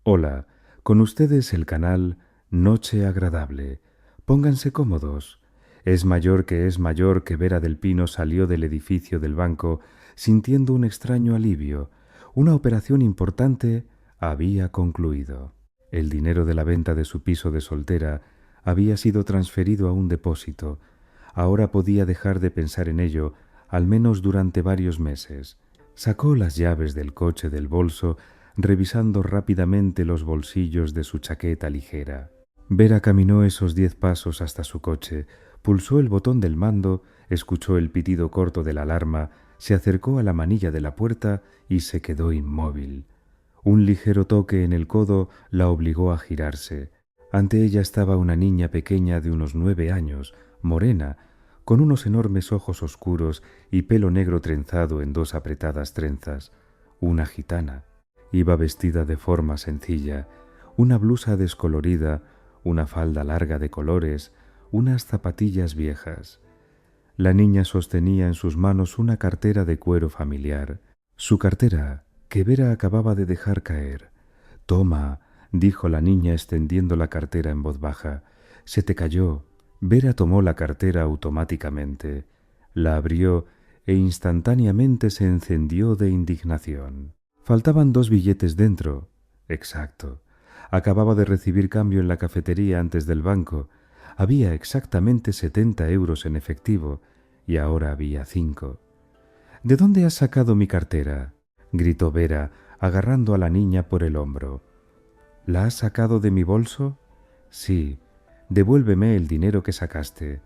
Hola, con ustedes el canal Noche Agradable. Pónganse cómodos. Es mayor que Vera del Pino salió del edificio del banco sintiendo un extraño alivio. Una operación importante había concluido. El dinero de la venta de su piso de soltera había sido transferido a un depósito. Ahora podía dejar de pensar en ello, al menos durante varios meses. Sacó las llaves del coche del bolso, revisando rápidamente los bolsillos de su chaqueta ligera. Vera caminó esos 10 pasos hasta su coche, pulsó el botón del mando, escuchó el pitido corto de la alarma, se acercó a la manilla de la puerta y se quedó inmóvil. Un ligero toque en el codo la obligó a girarse. Ante ella estaba una niña pequeña de unos 9 años, morena, con unos enormes ojos oscuros y pelo negro trenzado en 2 apretadas trenzas. Una gitana. Iba vestida de forma sencilla, una blusa descolorida, una falda larga de colores, unas zapatillas viejas. La niña sostenía en sus manos una cartera de cuero familiar. Su cartera, que Vera acababa de dejar caer. «Toma», dijo la niña extendiendo la cartera en voz baja. «Se te cayó». Vera tomó la cartera automáticamente, la abrió e instantáneamente se encendió de indignación. Faltaban 2 billetes dentro. Exacto. Acababa de recibir cambio en la cafetería antes del banco. Había exactamente 70 euros en efectivo y ahora había 5. «¿De dónde has sacado mi cartera?», gritó Vera, agarrando a la niña por el hombro. «¿La has sacado de mi bolso?». «Sí. Devuélveme el dinero que sacaste».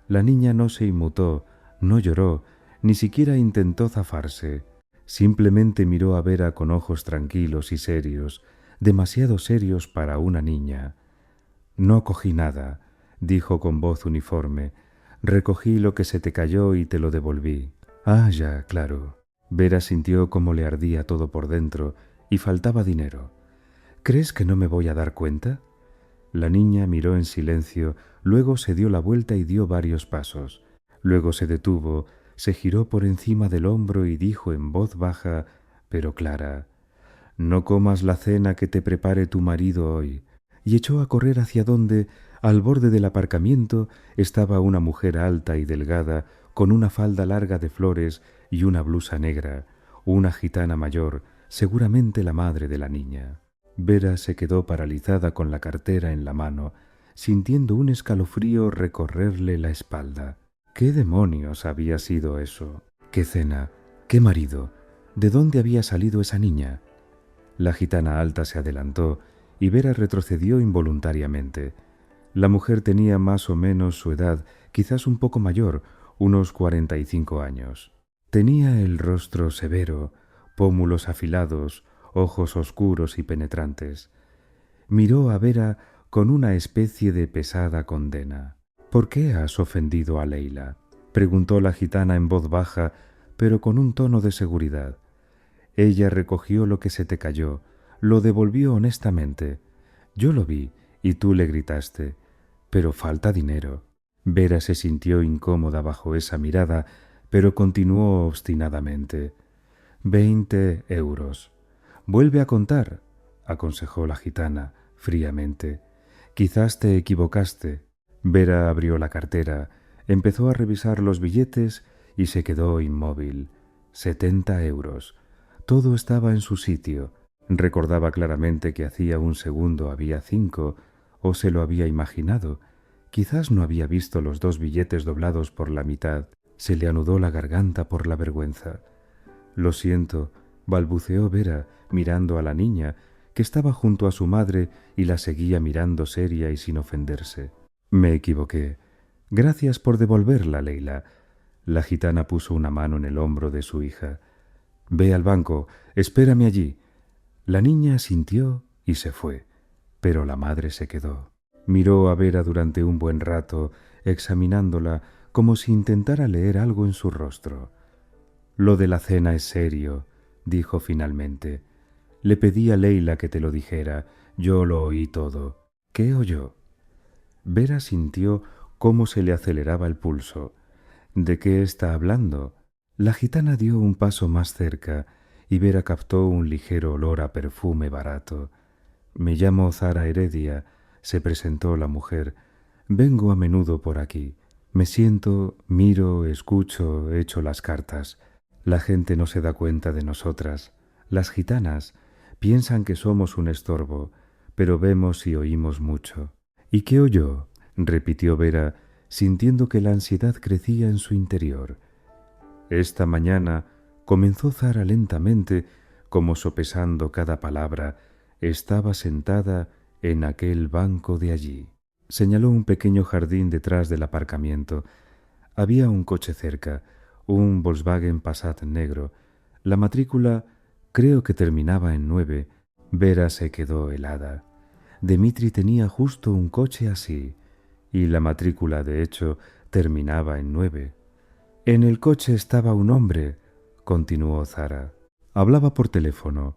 La niña no se inmutó, no lloró, ni siquiera intentó zafarse. Simplemente miró a Vera con ojos tranquilos y serios, demasiado serios para una niña. «No cogí nada», dijo con voz uniforme. «Recogí lo que se te cayó y te lo devolví». «Ah, ya, claro». Vera sintió cómo le ardía todo por dentro y faltaba dinero. «¿Crees que no me voy a dar cuenta?». La niña miró en silencio, luego se dio la vuelta y dio varios pasos. Luego se detuvo, se giró por encima del hombro y dijo en voz baja, pero clara: «No comas la cena que te prepare tu marido hoy». Y echó a correr hacia donde, al borde del aparcamiento, estaba una mujer alta y delgada, con una falda larga de flores y una blusa negra, una gitana mayor, seguramente la madre de la niña. Vera se quedó paralizada con la cartera en la mano, sintiendo un escalofrío recorrerle la espalda. ¿Qué demonios había sido eso? ¿Qué cena? ¿Qué marido? ¿De dónde había salido esa niña? La gitana alta se adelantó y Vera retrocedió involuntariamente. La mujer tenía más o menos su edad, quizás un poco mayor, unos 45 años. Tenía el rostro severo, pómulos afilados, ojos oscuros y penetrantes. Miró a Vera con una especie de pesada condena. «¿Por qué has ofendido a Leila?», preguntó la gitana en voz baja, pero con un tono de seguridad. «Ella recogió lo que se te cayó, lo devolvió honestamente. Yo lo vi y tú le gritaste, pero falta dinero». Vera se sintió incómoda bajo esa mirada, pero continuó obstinadamente. 20 euros. «Vuelve a contar», aconsejó la gitana fríamente. «Quizás te equivocaste». Vera abrió la cartera, empezó a revisar los billetes y se quedó inmóvil. 70 euros. Todo estaba en su sitio. Recordaba claramente que hacía un segundo había 5, o se lo había imaginado. Quizás no había visto los 2 billetes doblados por la mitad. Se le anudó la garganta por la vergüenza. «Lo siento», balbuceó Vera, mirando a la niña, que estaba junto a su madre y la seguía mirando seria y sin ofenderse. «Me equivoqué. Gracias por devolverla, Leila». La gitana puso una mano en el hombro de su hija. «Ve al banco, espérame allí». La niña asintió y se fue, pero la madre se quedó. Miró a Vera durante un buen rato, examinándola como si intentara leer algo en su rostro. «Lo de la cena es serio», dijo finalmente. «Le pedí a Leila que te lo dijera. Yo lo oí todo». «¿Qué oyó?». Vera sintió cómo se le aceleraba el pulso. «¿De qué está hablando?». La gitana dio un paso más cerca y Vera captó un ligero olor a perfume barato. Me llamo Zara Heredia, se presentó la mujer. Vengo a menudo por aquí. Me siento, miro, escucho, echo las cartas. La gente no se da cuenta de nosotras. Las gitanas piensan que somos un estorbo, pero vemos y oímos mucho. ¿Y qué oyó? Repitió Vera, sintiendo que la ansiedad crecía en su interior. Esta mañana comenzó Zara lentamente, como sopesando cada palabra. Estaba sentada en aquel banco de allí. Señaló un pequeño jardín detrás del aparcamiento. Había un coche cerca, un Volkswagen Passat negro. La matrícula creo que terminaba en 9. Vera se quedó helada. Dmitri tenía justo un coche así, y la matrícula, de hecho, terminaba en 9. En el coche estaba un hombre, continuó Zara. Hablaba por teléfono.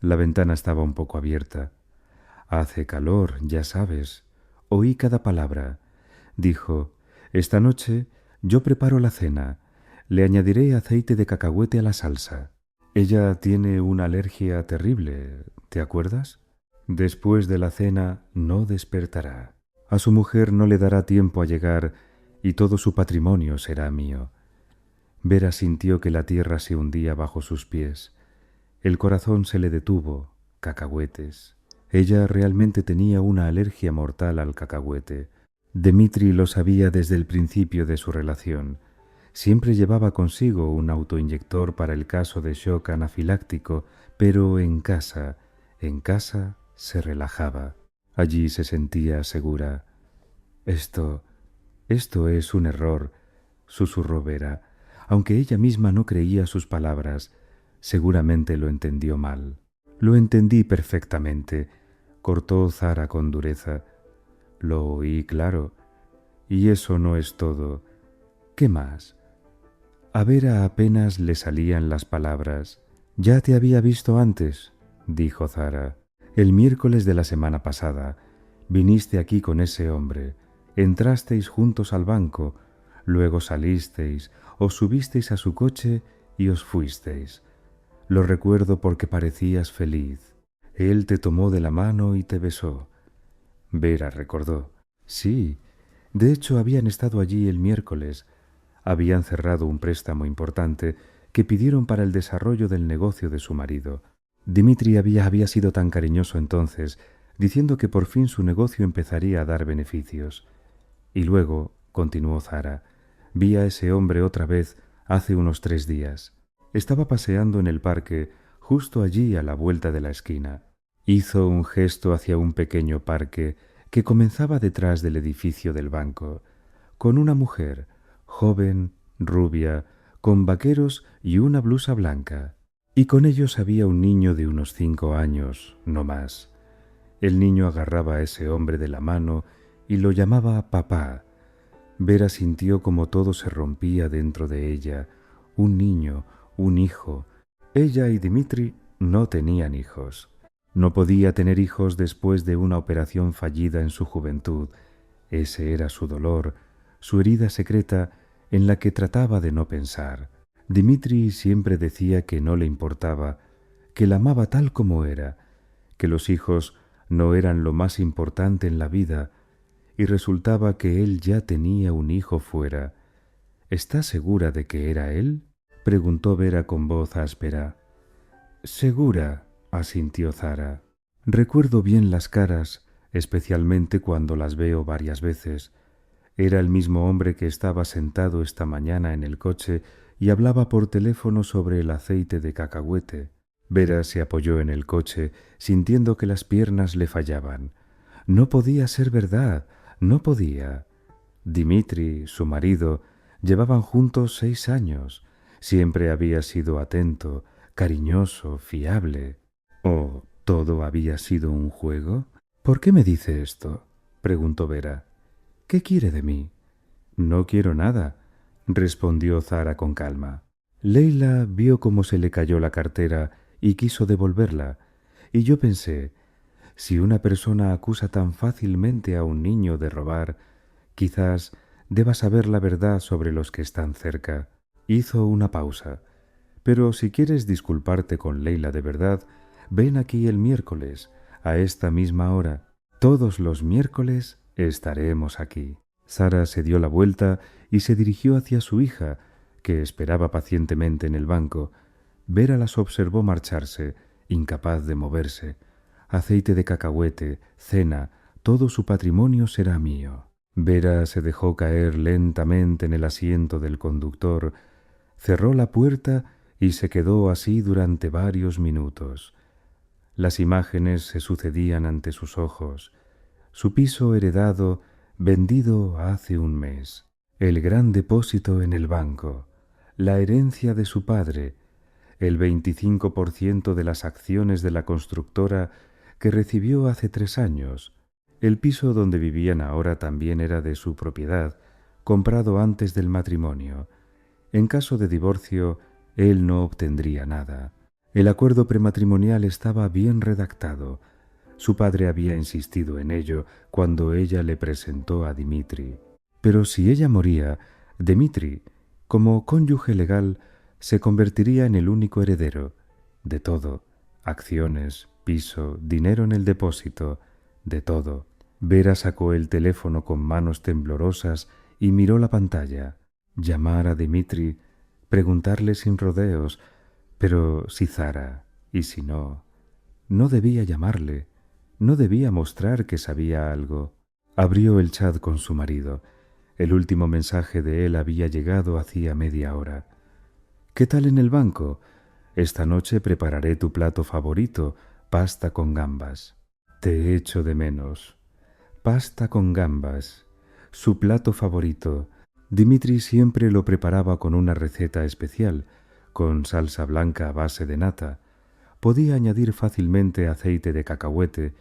La ventana estaba un poco abierta. Hace calor, ya sabes. Oí cada palabra. Dijo, esta noche yo preparo la cena. Le añadiré aceite de cacahuete a la salsa. Ella tiene una alergia terrible, ¿te acuerdas? Después de la cena no despertará. A su mujer no le dará tiempo a llegar y todo su patrimonio será mío. Vera sintió que la tierra se hundía bajo sus pies. El corazón se le detuvo. Cacahuetes. Ella realmente tenía una alergia mortal al cacahuete. Dmitri lo sabía desde el principio de su relación. Siempre llevaba consigo un autoinyector para el caso de shock anafiláctico, pero en casa se relajaba. Allí se sentía segura. Esto es un error, susurró Vera. Aunque ella misma no creía sus palabras, seguramente lo entendió mal. Lo entendí perfectamente, cortó Zara con dureza. Lo oí claro. Y eso no es todo. ¿Qué más? A Vera apenas le salían las palabras. Ya te había visto antes, dijo Zara. El miércoles de la semana pasada. Viniste aquí con ese hombre. Entrasteis juntos al banco. Luego salisteis, os subisteis a su coche y os fuisteis. Lo recuerdo porque parecías feliz. Él te tomó de la mano y te besó. Vera recordó. Sí, de hecho habían estado allí el miércoles. Habían cerrado un préstamo importante que pidieron para el desarrollo del negocio de su marido. Dmitri había sido tan cariñoso entonces, diciendo que por fin su negocio empezaría a dar beneficios. Y luego, continuó Zara, vi a ese hombre otra vez hace unos 3 días. Estaba paseando en el parque, justo allí a la vuelta de la esquina. Hizo un gesto hacia un pequeño parque que comenzaba detrás del edificio del banco, con una mujer, joven, rubia, con vaqueros y una blusa blanca. Y con ellos había un niño de unos 5 años, no más. El niño agarraba a ese hombre de la mano y lo llamaba papá. Vera sintió como todo se rompía dentro de ella. Un niño, un hijo. Ella y Dmitri no tenían hijos. No podía tener hijos después de una operación fallida en su juventud. Ese era su dolor, su herida secreta en la que trataba de no pensar. Dmitri siempre decía que no le importaba, que la amaba tal como era, que los hijos no eran lo más importante en la vida, y resultaba que él ya tenía un hijo fuera. ¿Estás segura de que era él?, preguntó Vera con voz áspera. Segura, asintió Zara. Recuerdo bien las caras, especialmente cuando las veo varias veces. Era el mismo hombre que estaba sentado esta mañana en el coche y hablaba por teléfono sobre el aceite de cacahuete. Vera se apoyó en el coche, sintiendo que las piernas le fallaban. No podía ser verdad, no podía. Dmitri, su marido, llevaban juntos 6 años. Siempre había sido atento, cariñoso, fiable. ¿O todo había sido un juego? ¿Por qué me dice esto?, preguntó Vera. ¿Qué quiere de mí? No quiero nada, respondió Zara con calma. Leila vio cómo se le cayó la cartera y quiso devolverla, y yo pensé, si una persona acusa tan fácilmente a un niño de robar, quizás deba saber la verdad sobre los que están cerca. Hizo una pausa. Pero si quieres disculparte con Leila de verdad, ven aquí el miércoles. a esta misma hora. Todos los miércoles estaremos aquí. Sara se dio la vuelta y se dirigió hacia su hija, que esperaba pacientemente en el banco. Vera las observó marcharse, incapaz de moverse. Aceite de cacahuete, cena, todo su patrimonio será mío. Vera se dejó caer lentamente en el asiento del conductor, cerró la puerta y se quedó así durante varios minutos. Las imágenes se sucedían ante sus ojos. Su piso heredado, vendido hace un mes. El gran depósito en el banco. La herencia de su padre. El 25% de las acciones de la constructora que recibió hace 3 años. El piso donde vivían ahora también era de su propiedad, comprado antes del matrimonio. En caso de divorcio, él no obtendría nada. El acuerdo prematrimonial estaba bien redactado. Su padre había insistido en ello cuando ella le presentó a Dimitri. Pero si ella moría, Dimitri, como cónyuge legal, se convertiría en el único heredero de todo: acciones, piso, dinero en el depósito, de todo. Vera sacó el teléfono con manos temblorosas y miró la pantalla. Llamar a Dimitri, preguntarle sin rodeos, pero si Zara, y si no. No debía llamarle, no debía mostrar que sabía algo. Abrió el chat con su marido. El último mensaje de él había llegado hacía media hora. ¿Qué tal en el banco? Esta noche prepararé tu plato favorito, pasta con gambas. Te echo de menos. Pasta con gambas. Su plato favorito. Dimitri siempre lo preparaba con una receta especial, con salsa blanca a base de nata. Podía añadir fácilmente aceite de cacahuete,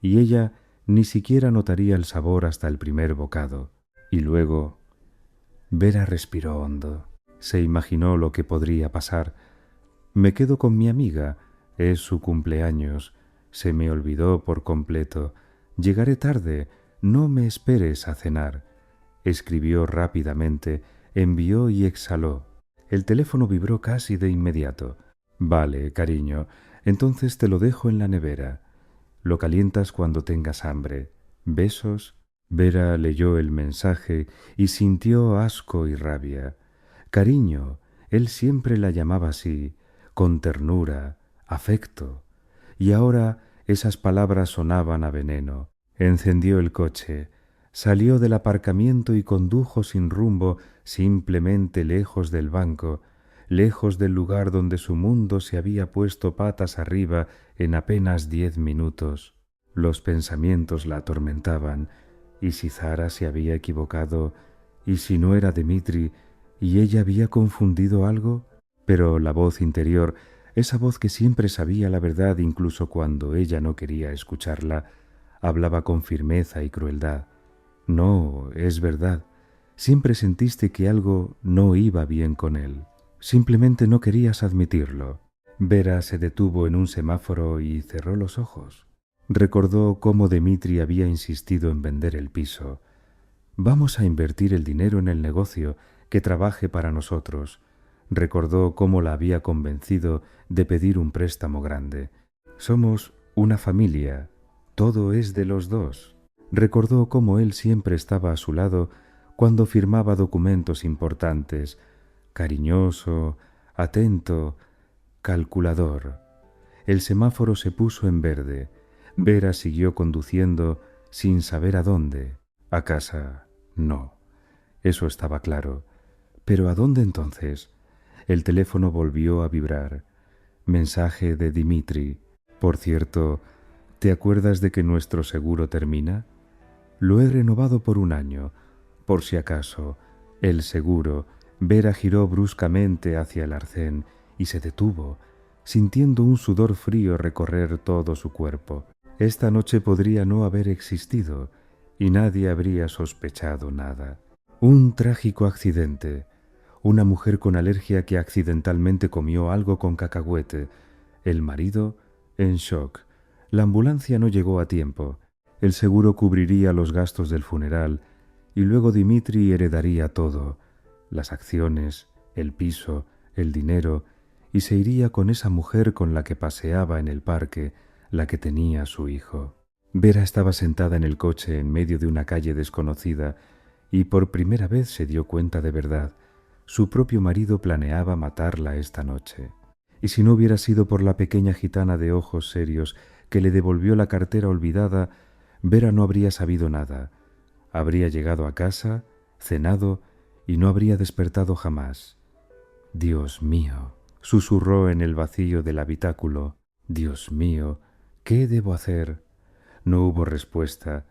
y ella ni siquiera notaría el sabor hasta el primer bocado. Y luego... Vera respiró hondo. Se imaginó lo que podría pasar. Me quedo con mi amiga. Es su cumpleaños. Se me olvidó por completo. Llegaré tarde. No me esperes a cenar. Escribió rápidamente, envió y exhaló. El teléfono vibró casi de inmediato. Vale, cariño, entonces te lo dejo en la nevera. Lo calientas cuando tengas hambre. Besos. Vera leyó el mensaje y sintió asco y rabia. Cariño, él siempre la llamaba así, con ternura, afecto. Y ahora esas palabras sonaban a veneno. Encendió el coche, salió del aparcamiento y condujo sin rumbo, simplemente lejos del banco, lejos del lugar donde su mundo se había puesto patas arriba en apenas 10 minutos. Los pensamientos la atormentaban. ¿Y si Zara se había equivocado? ¿Y si no era Dimitri y ella había confundido algo? Pero la voz interior, esa voz que siempre sabía la verdad incluso cuando ella no quería escucharla, hablaba con firmeza y crueldad. No, es verdad. Siempre sentiste que algo no iba bien con él. Simplemente no querías admitirlo. Vera se detuvo en un semáforo y cerró los ojos. Recordó cómo Dimitri había insistido en vender el piso. Vamos a invertir el dinero en el negocio, que trabaje para nosotros. Recordó cómo la había convencido de pedir un préstamo grande. Somos una familia, todo es de los dos. Recordó cómo él siempre estaba a su lado cuando firmaba documentos importantes, cariñoso, atento, calculador. El semáforo se puso en verde. Vera siguió conduciendo sin saber a dónde. A casa, no. Eso estaba claro. ¿Pero a dónde entonces? El teléfono volvió a vibrar. Mensaje de Dimitri. Por cierto, ¿te acuerdas de que nuestro seguro termina? Lo he renovado por 1 año. Por si acaso. El seguro. Vera giró bruscamente hacia el arcén y se detuvo, sintiendo un sudor frío recorrer todo su cuerpo. Esta noche podría no haber existido y nadie habría sospechado nada. Un trágico accidente. Una mujer con alergia que accidentalmente comió algo con cacahuete. El marido en shock. La ambulancia no llegó a tiempo. El seguro cubriría los gastos del funeral y luego Dimitri heredaría todo. Las acciones, el piso, el dinero, y se iría con esa mujer con la que paseaba en el parque, la que tenía su hijo. Vera estaba sentada en el coche en medio de una calle desconocida y por primera vez se dio cuenta de verdad. Su propio marido planeaba matarla esta noche. Y si no hubiera sido por la pequeña gitana de ojos serios que le devolvió la cartera olvidada, Vera no habría sabido nada. Habría llegado a casa, cenado y no habría despertado jamás. «Dios mío», susurró en el vacío del habitáculo. «Dios mío, ¿qué debo hacer?». No hubo respuesta,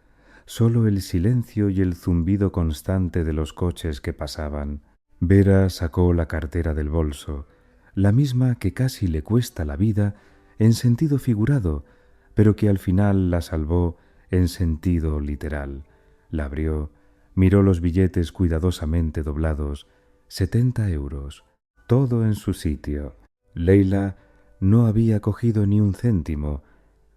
solo el silencio y el zumbido constante de los coches que pasaban. Vera sacó la cartera del bolso, la misma que casi le cuesta la vida en sentido figurado, pero que al final la salvó en sentido literal. La abrió, miró los billetes cuidadosamente doblados. 70 euros, todo en su sitio. Leila no había cogido ni un céntimo,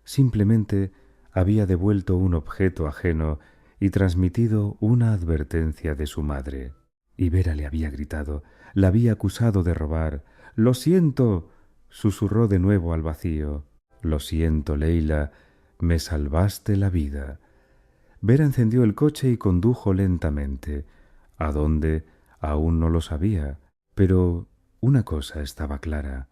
simplemente había devuelto un objeto ajeno y transmitido una advertencia de su madre. Y Vera le había gritado, la había acusado de robar. «¡Lo siento!», susurró de nuevo al vacío. «Lo siento, Leila, me salvaste la vida». Vera encendió el coche y condujo lentamente. ¿A dónde? Aún no lo sabía, pero una cosa estaba clara.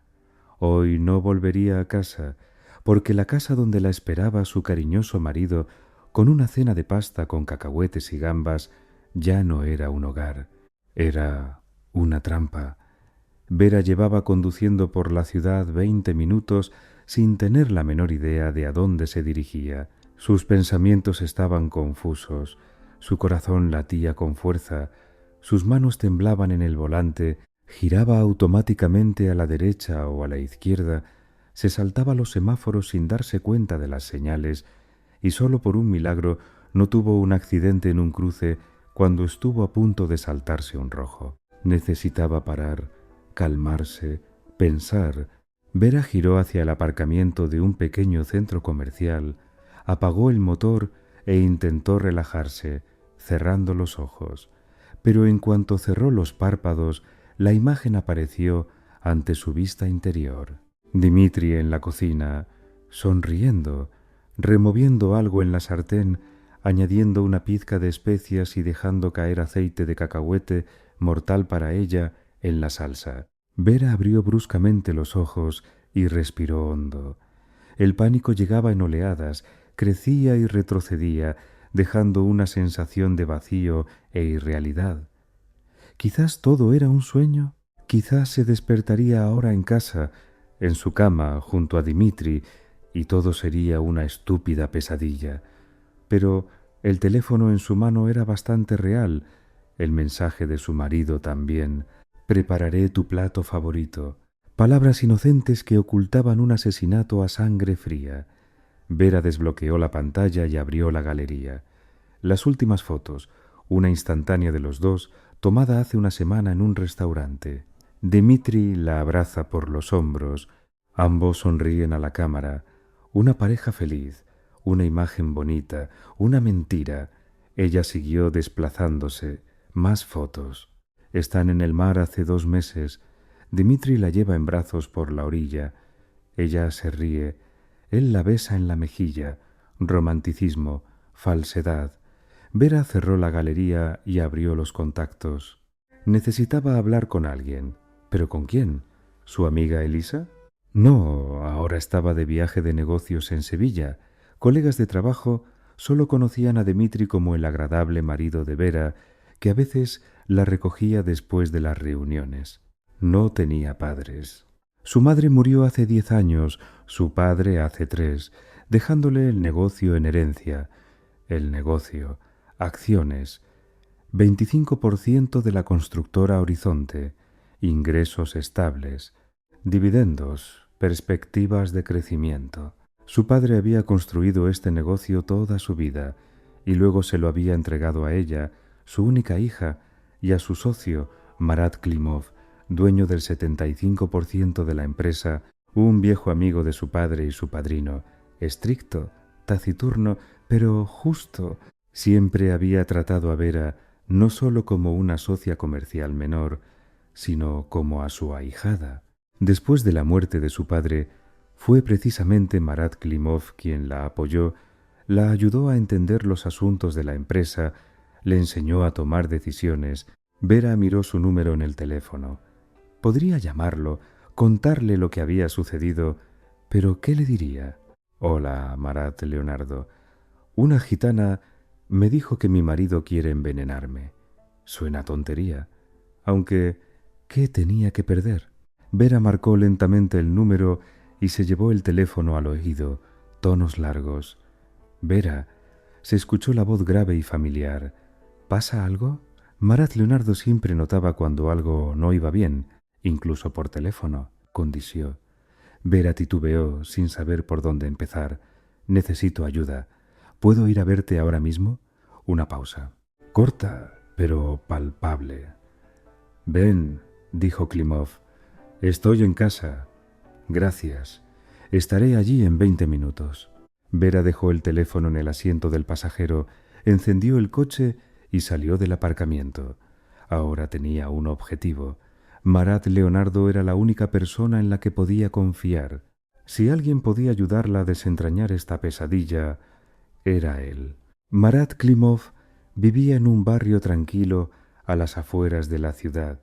Hoy no volvería a casa, porque la casa donde la esperaba su cariñoso marido, con una cena de pasta con cacahuetes y gambas, ya no era un hogar, era una trampa. Vera llevaba conduciendo por la ciudad 20 minutos sin tener la menor idea de a dónde se dirigía. Sus pensamientos estaban confusos, su corazón latía con fuerza, sus manos temblaban en el volante, giraba automáticamente a la derecha o a la izquierda, se saltaba los semáforos sin darse cuenta de las señales y solo por un milagro no tuvo un accidente en un cruce cuando estuvo a punto de saltarse un rojo. Necesitaba parar, calmarse, pensar. Vera giró hacia el aparcamiento de un pequeño centro comercial, apagó el motor e intentó relajarse, cerrando los ojos. Pero en cuanto cerró los párpados, la imagen apareció ante su vista interior. Dimitri en la cocina, sonriendo, removiendo algo en la sartén, añadiendo una pizca de especias y dejando caer aceite de cacahuete, mortal para ella, en la salsa. Vera abrió bruscamente los ojos y respiró hondo. El pánico llegaba en oleadas, crecía y retrocedía, dejando una sensación de vacío e irrealidad. Quizás todo era un sueño, quizás se despertaría ahora en casa, en su cama, junto a Dimitri, y todo sería una estúpida pesadilla. Pero el teléfono en su mano era bastante real, el mensaje de su marido también. «Prepararé tu plato favorito». Palabras inocentes que ocultaban un asesinato a sangre fría. Vera desbloqueó la pantalla y abrió la galería. Las últimas fotos, una instantánea de los dos, tomada hace una semana en un restaurante. Dimitri la abraza por los hombros. Ambos sonríen a la cámara. Una pareja feliz, una imagen bonita, una mentira. Ella siguió desplazándose. Más fotos. Están en el mar hace 2 meses. Dimitri la lleva en brazos por la orilla. Ella se ríe. Él la besa en la mejilla. Romanticismo, falsedad. Vera cerró la galería y abrió los contactos. Necesitaba hablar con alguien. ¿Pero con quién? ¿Su amiga Elisa? No, ahora estaba de viaje de negocios en Sevilla. Colegas de trabajo solo conocían a Dimitri como el agradable marido de Vera, que a veces la recogía después de las reuniones. No tenía padres. Su madre murió hace 10 años, su padre hace 3, dejándole el negocio en herencia. El negocio, acciones, 25% de la constructora Horizonte, ingresos estables, dividendos, perspectivas de crecimiento. Su padre había construido este negocio toda su vida y luego se lo había entregado a ella, su única hija, y a su socio, Marat Klimov, dueño del 75% de la empresa, un viejo amigo de su padre y su padrino, estricto, taciturno, pero justo. Siempre había tratado a Vera no sólo como una socia comercial menor, sino como a su ahijada. Después de la muerte de su padre, Fue precisamente Marat Klimov quien la apoyó, la ayudó a entender los asuntos de la empresa, le enseñó a tomar decisiones. Vera miró su número en el teléfono. Podría llamarlo, contarle lo que había sucedido, pero ¿qué le diría? Hola, Marat Leonardo. Una gitana me dijo que mi marido quiere envenenarme. Suena tontería, aunque ¿qué tenía que perder? Vera marcó lentamente el número y se llevó el teléfono al oído, tonos largos. Vera, se escuchó la voz grave y familiar. ¿Pasa algo? Marat Leonardo siempre notaba cuando algo no iba bien, incluso por teléfono, condició. Vera titubeó sin saber por dónde empezar. Necesito ayuda. ¿Puedo ir a verte ahora mismo? Una pausa. Corta, pero palpable. Ven, dijo Klimov. Estoy en casa. Gracias. Estaré allí en 20 minutos. Vera dejó el teléfono en el asiento del pasajero, encendió el coche y salió del aparcamiento. Ahora tenía un objetivo. Marat Leonardo era la única persona en la que podía confiar. Si alguien podía ayudarla a desentrañar esta pesadilla, era él. Marat Klimov vivía en un barrio tranquilo a las afueras de la ciudad,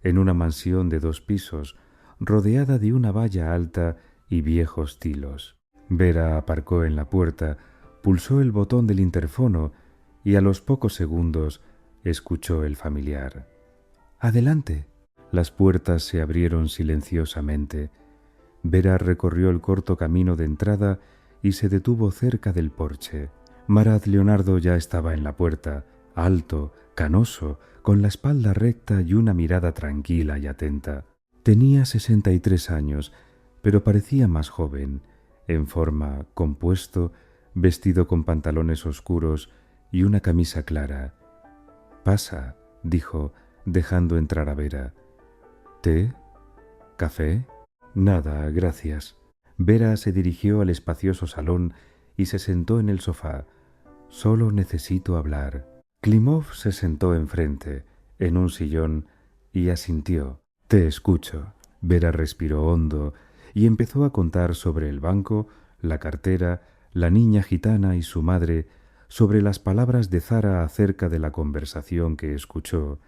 en una mansión de 2 pisos, rodeada de una valla alta y viejos tilos. Vera aparcó en la puerta, pulsó el botón del interfono y a los pocos segundos escuchó el familiar. «Adelante». Las puertas se abrieron silenciosamente. Vera recorrió el corto camino de entrada y se detuvo cerca del porche. Marat Leonardo ya estaba en la puerta, alto, canoso, con la espalda recta y una mirada tranquila y atenta. Tenía 63 años, pero parecía más joven, en forma, compuesto, vestido con pantalones oscuros y una camisa clara. «Pasa», dijo, dejando entrar a Vera. «¿Té? ¿Café?» «Nada, gracias». Vera se dirigió al espacioso salón y se sentó en el sofá. «Solo necesito hablar». Klimov se sentó enfrente, en un sillón, y asintió. «Te escucho». Vera respiró hondo y empezó a contar sobre el banco, la cartera, la niña gitana y su madre, sobre las palabras de Zara acerca de la conversación que escuchó,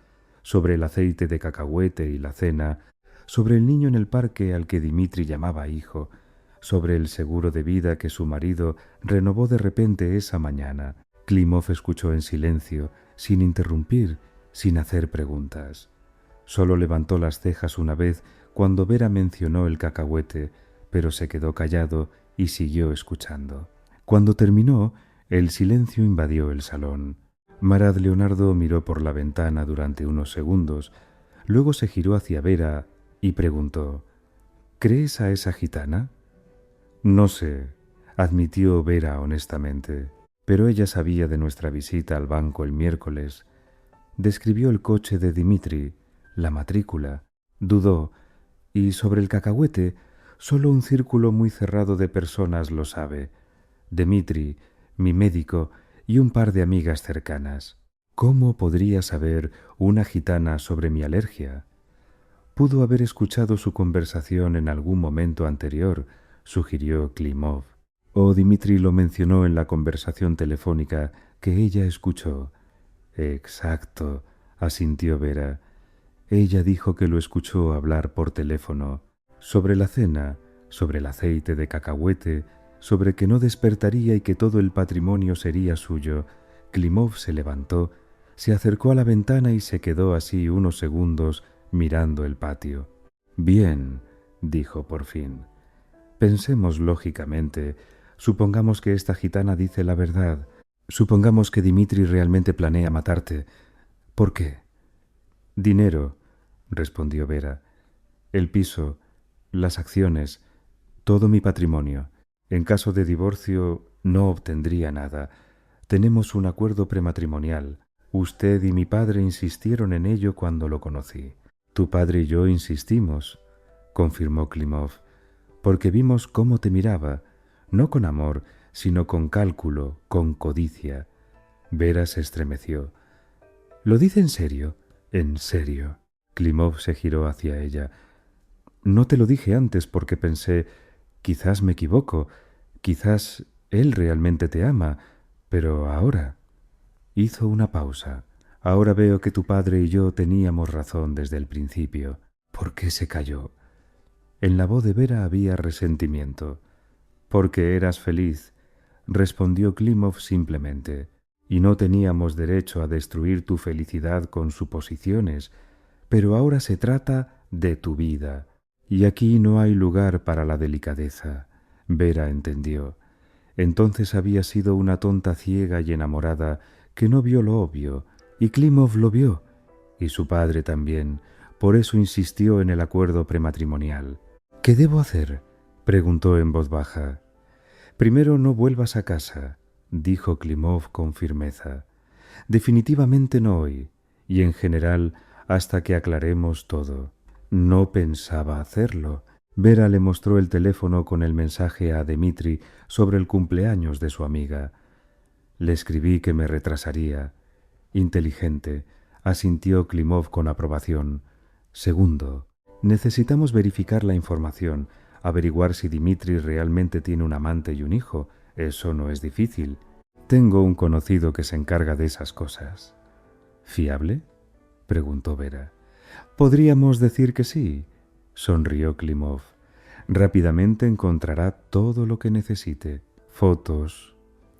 sobre el aceite de cacahuete y la cena, sobre el niño en el parque al que Dimitri llamaba hijo, sobre el seguro de vida que su marido renovó de repente esa mañana. Klimov escuchó en silencio, sin interrumpir, sin hacer preguntas. Solo levantó las cejas una vez cuando Vera mencionó el cacahuete, pero se quedó callado y siguió escuchando. Cuando terminó, el silencio invadió el salón. Marat Leonardo miró por la ventana durante unos segundos, luego se giró hacia Vera y preguntó: «¿Crees a esa gitana?» «No sé», admitió Vera honestamente, «pero ella sabía de nuestra visita al banco el miércoles. Describió el coche de Dimitri, la matrícula, dudó, y sobre el cacahuete, solo un círculo muy cerrado de personas lo sabe. Dimitri, mi médico y un par de amigas cercanas. ¿Cómo podría saber una gitana sobre mi alergia? Pudo haber escuchado su conversación en algún momento anterior», sugirió Klimov. «O Dimitri lo mencionó en la conversación telefónica que ella escuchó». «Exacto», asintió Vera. «Ella dijo que lo escuchó hablar por teléfono. Sobre la cena, sobre el aceite de cacahuete, sobre que no despertaría y que todo el patrimonio sería suyo». Klimov se levantó, se acercó a la ventana y se quedó así unos segundos mirando el patio. «Bien», dijo por fin. «Pensemos lógicamente. Supongamos que esta gitana dice la verdad. Supongamos que Dimitri realmente planea matarte. ¿Por qué?» «Dinero», respondió Vera. «El piso, las acciones, todo mi patrimonio. En caso de divorcio no obtendría nada. Tenemos un acuerdo prematrimonial. Usted y mi padre insistieron en ello cuando lo conocí». «Tu padre y yo insistimos», confirmó Klimov, «porque vimos cómo te miraba, no con amor, sino con cálculo, con codicia». Vera se estremeció. «¿Lo dice en serio?» «En serio». Klimov se giró hacia ella. «No te lo dije antes porque pensé, Quizás me equivoco, quizás él realmente te ama, pero ahora... Hizo una pausa. Ahora veo que tu padre y yo teníamos razón desde el principio. ¿Por qué se calló? En la voz de Vera había resentimiento. Porque eras feliz, respondió Klimov simplemente, y no teníamos derecho a destruir tu felicidad con suposiciones, pero ahora se trata de tu vida, y aquí no hay lugar para la delicadeza. Vera entendió. Entonces había sido una tonta ciega y enamorada que no vio lo obvio, y Klimov lo vio, y su padre también. Por eso insistió en el acuerdo prematrimonial. ¿Qué debo hacer?, preguntó en voz baja. Primero no vuelvas a casa, dijo Klimov con firmeza. Definitivamente no hoy, y en general hasta que aclaremos todo. No pensaba hacerlo. Vera le mostró el teléfono con el mensaje a Dmitri sobre el cumpleaños de su amiga. Le escribí que me retrasaría. Inteligente, asintió Klimov con aprobación. Segundo, necesitamos verificar la información, averiguar si Dmitri realmente tiene un amante y un hijo. Eso no es difícil. Tengo un conocido que se encarga de esas cosas. ¿Fiable?, preguntó Vera. Podríamos decir que sí, sonrió Klimov. Rápidamente encontrará todo lo que necesite. Fotos,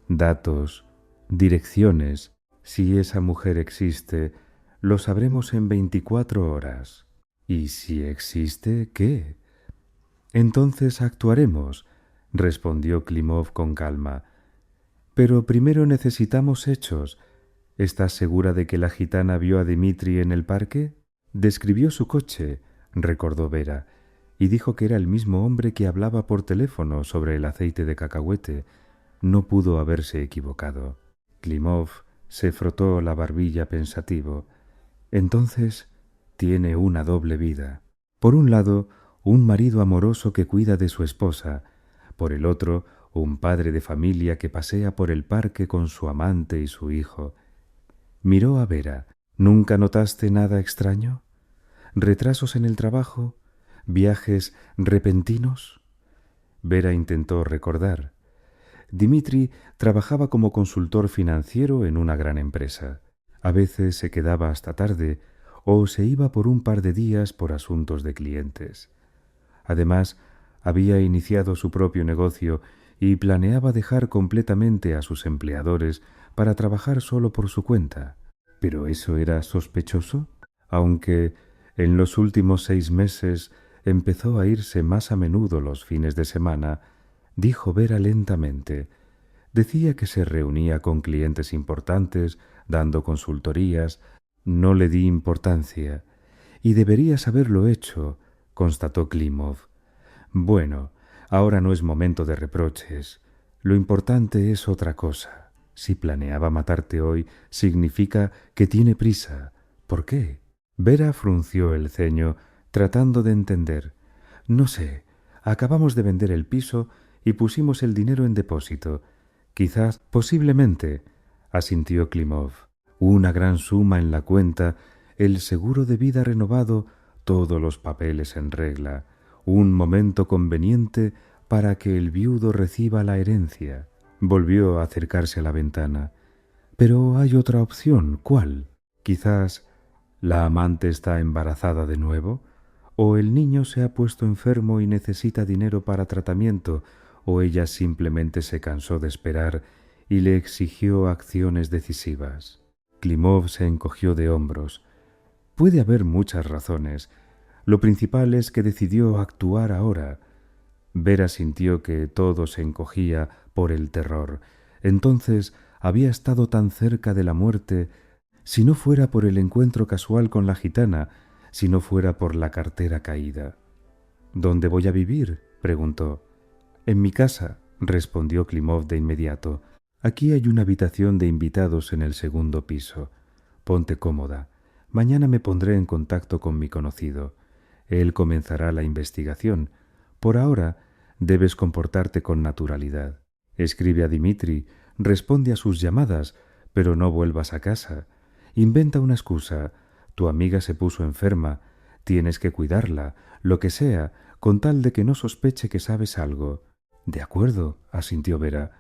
datos, direcciones. Si esa mujer existe, lo sabremos en 24 horas. ¿Y si existe, qué? Entonces actuaremos, respondió Klimov con calma. Pero primero necesitamos hechos. ¿Estás segura de que la gitana vio a Dmitri en el parque? Describió su coche, recordó Vera, y dijo que era el mismo hombre que hablaba por teléfono sobre el aceite de cacahuete. No pudo haberse equivocado. Klimov se frotó la barbilla pensativo. Entonces tiene una doble vida. Por un lado, un marido amoroso que cuida de su esposa. Por el otro, un padre de familia que pasea por el parque con su amante y su hijo. Miró a Vera. ¿Nunca notaste nada extraño? ¿Retrasos en el trabajo? ¿Viajes repentinos? Vera intentó recordar. Dmitri trabajaba como consultor financiero en una gran empresa. A veces se quedaba hasta tarde o se iba por un par de días por asuntos de clientes. Además, había iniciado su propio negocio y planeaba dejar completamente a sus empleadores para trabajar solo por su cuenta. ¿Pero eso era sospechoso? Aunque en los últimos 6 meses empezó a irse más a menudo los fines de semana, dijo Vera lentamente. Decía que se reunía con clientes importantes, dando consultorías. No le di importancia. Y deberías haberlo hecho, constató Klimov. Bueno, ahora no es momento de reproches. Lo importante es otra cosa. Si planeaba matarte hoy, significa que tiene prisa. ¿Por qué? Vera frunció el ceño, tratando de entender. No sé, acabamos de vender el piso y pusimos el dinero en depósito. Quizás, posiblemente, asintió Klimov. Una gran suma en la cuenta, el seguro de vida renovado, todos los papeles en regla, un momento conveniente para que el viudo reciba la herencia. Volvió a acercarse a la ventana. Pero hay otra opción. ¿Cuál? Quizás la amante está embarazada de nuevo, o el niño se ha puesto enfermo y necesita dinero para tratamiento, o ella simplemente se cansó de esperar y le exigió acciones decisivas. Klimov se encogió de hombros. Puede haber muchas razones. Lo principal es que decidió actuar ahora. Vera sintió que todo se encogía por el terror. Entonces había estado tan cerca de la muerte. Si no fuera por el encuentro casual con la gitana, si no fuera por la cartera caída. ¿Dónde voy a vivir?, preguntó. En mi casa, respondió Klimov de inmediato. Aquí hay una habitación de invitados en el segundo piso. Ponte cómoda. Mañana me pondré en contacto con mi conocido. Él comenzará la investigación. Por ahora, debes comportarte con naturalidad. Escribe a Dmitri, responde a sus llamadas, pero no vuelvas a casa. Inventa una excusa. Tu amiga se puso enferma. Tienes que cuidarla. Lo que sea, con tal de que no sospeche que sabes algo. De acuerdo, asintió Vera.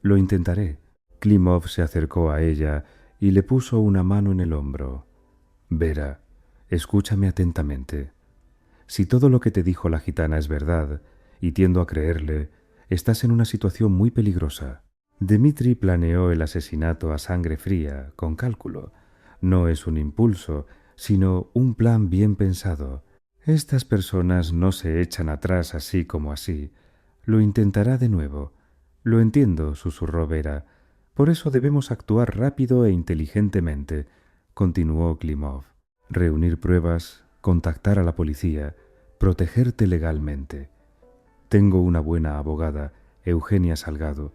Lo intentaré. Klimov se acercó a ella y le puso una mano en el hombro. Vera, escúchame atentamente. Si todo lo que te dijo la gitana es verdad, y tiendo a creerle, estás en una situación muy peligrosa. Dmitri planeó el asesinato a sangre fría, con cálculo. No es un impulso, sino un plan bien pensado. Estas personas no se echan atrás así como así. Lo intentará de nuevo. Lo entiendo, susurró Vera. Por eso debemos actuar rápido e inteligentemente, continuó Klimov. Reunir pruebas, contactar a la policía, protegerte legalmente. Tengo una buena abogada, Eugenia Salgado.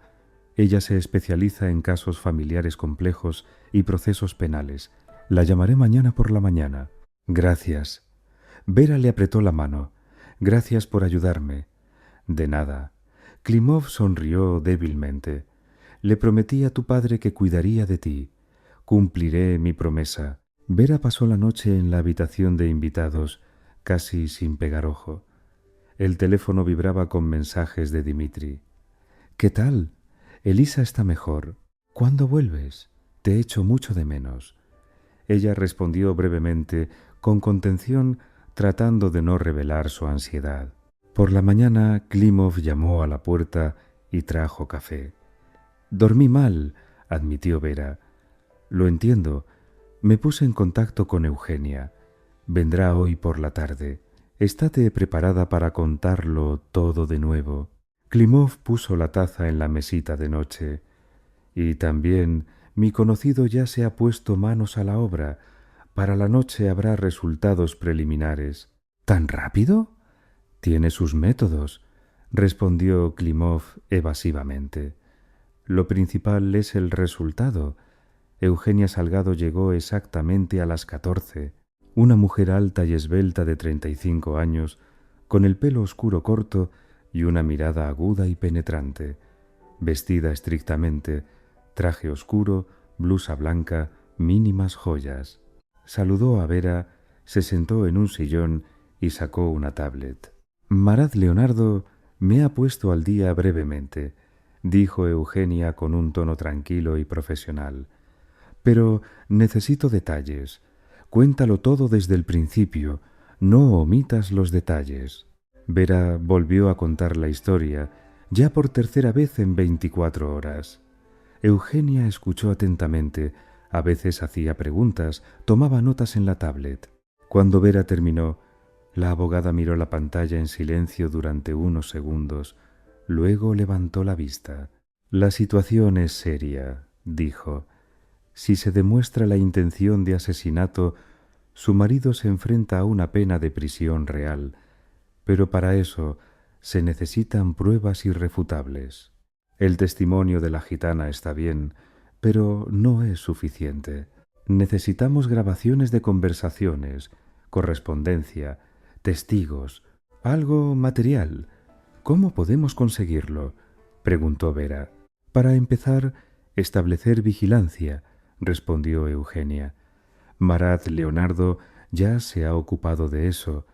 Ella se especializa en casos familiares complejos y procesos penales. La llamaré mañana por la mañana. Gracias. Vera le apretó la mano. Gracias por ayudarme. De nada. Klimov sonrió débilmente. Le prometí a tu padre que cuidaría de ti. Cumpliré mi promesa. Vera pasó la noche en la habitación de invitados, casi sin pegar ojo. El teléfono vibraba con mensajes de Dmitri. ¿Qué tal? Elisa está mejor. ¿Cuándo vuelves? Te echo mucho de menos. Ella respondió brevemente, con contención, tratando de no revelar su ansiedad. Por la mañana, Klimov llamó a la puerta y trajo café. Dormí mal, admitió Vera. Lo entiendo. Me puse en contacto con Eugenia. Vendrá hoy por la tarde. Estate preparada para contarlo todo de nuevo. Klimov puso la taza en la mesita de noche. Y también mi conocido ya se ha puesto manos a la obra. Para la noche habrá resultados preliminares. ¿Tan rápido? Tiene sus métodos, respondió Klimov evasivamente. Lo principal es el resultado. Eugenia Salgado llegó exactamente a las 14. Una mujer alta y esbelta de 35 años, con el pelo oscuro corto y una mirada aguda y penetrante, vestida estrictamente, traje oscuro, blusa blanca, mínimas joyas. Saludó a Vera, se sentó en un sillón y sacó una tablet. Marat Leonardo me ha puesto al día brevemente, dijo Eugenia con un tono tranquilo y profesional. Pero necesito detalles. Cuéntalo todo desde el principio, no omitas los detalles. Vera volvió a contar la historia, ya por tercera vez en 24 horas. Eugenia escuchó atentamente, a veces hacía preguntas, tomaba notas en la tablet. Cuando Vera terminó, la abogada miró la pantalla en silencio durante unos segundos, luego levantó la vista. La situación es seria, dijo. Si se demuestra la intención de asesinato, su marido se enfrenta a una pena de prisión real, pero para eso se necesitan pruebas irrefutables. El testimonio de la gitana está bien, pero no es suficiente. Necesitamos grabaciones de conversaciones, correspondencia, testigos, algo material. ¿Cómo podemos conseguirlo?, preguntó Vera. Para empezar, establecer vigilancia, respondió Eugenia. Marat Leonardo ya se ha ocupado de eso,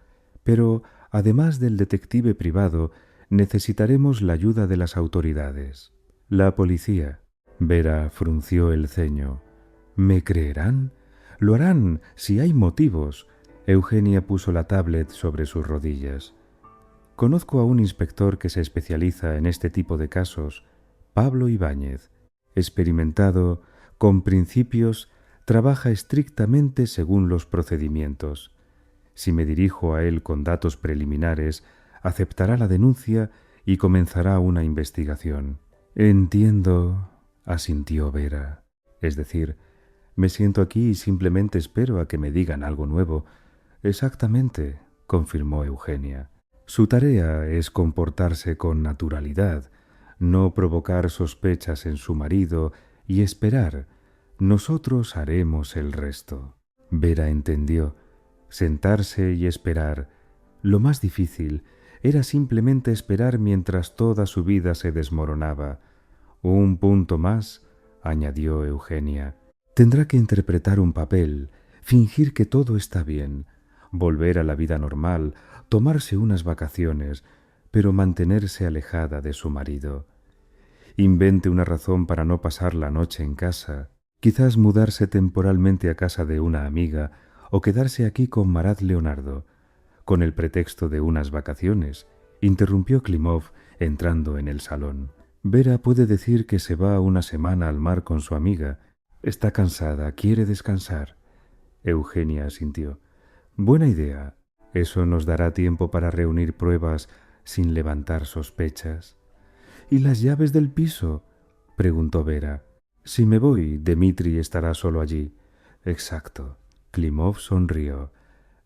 pero además del detective privado, necesitaremos la ayuda de las autoridades. La policía. Vera frunció el ceño. ¿Me creerán? Lo harán si hay motivos. Eugenia puso la tablet sobre sus rodillas. Conozco a un inspector que se especializa en este tipo de casos, Pablo Ibáñez. Experimentado, con principios, trabaja estrictamente según los procedimientos. Si me dirijo a él con datos preliminares, aceptará la denuncia y comenzará una investigación. Entiendo, asintió Vera. Es decir, me siento aquí y simplemente espero a que me digan algo nuevo. Exactamente, confirmó Eugenia. Su tarea es comportarse con naturalidad, no provocar sospechas en su marido y esperar. Nosotros haremos el resto. Vera entendió. Sentarse y esperar. Lo más difícil era simplemente esperar mientras toda su vida se desmoronaba. Un punto más, añadió Eugenia. Tendrá que interpretar un papel, fingir que todo está bien, volver a la vida normal, tomarse unas vacaciones, pero mantenerse alejada de su marido. Invente una razón para no pasar la noche en casa, quizás mudarse temporalmente a casa de una amiga o quedarse aquí con Marat Leonardo, con el pretexto de unas vacaciones, interrumpió Klimov entrando en el salón. Vera puede decir que se va una semana al mar con su amiga. Está cansada, quiere descansar. Eugenia asintió. Buena idea. Eso nos dará tiempo para reunir pruebas sin levantar sospechas. ¿Y las llaves del piso? Preguntó Vera. Si me voy, Dmitri estará solo allí. Exacto. Klimov sonrió.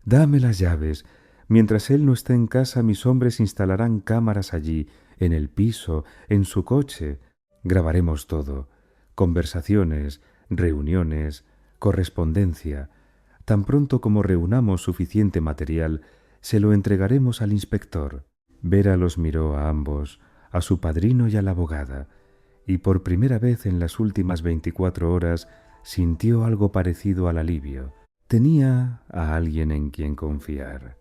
Dame las llaves. Mientras él no esté en casa, mis hombres instalarán cámaras allí, en el piso, en su coche. Grabaremos todo. Conversaciones, reuniones, correspondencia. Tan pronto como reunamos suficiente material, se lo entregaremos al inspector. Vera los miró a ambos, a su padrino y a la abogada, y por primera vez en las últimas 24 horas sintió algo parecido al alivio. Tenía a alguien en quien confiar.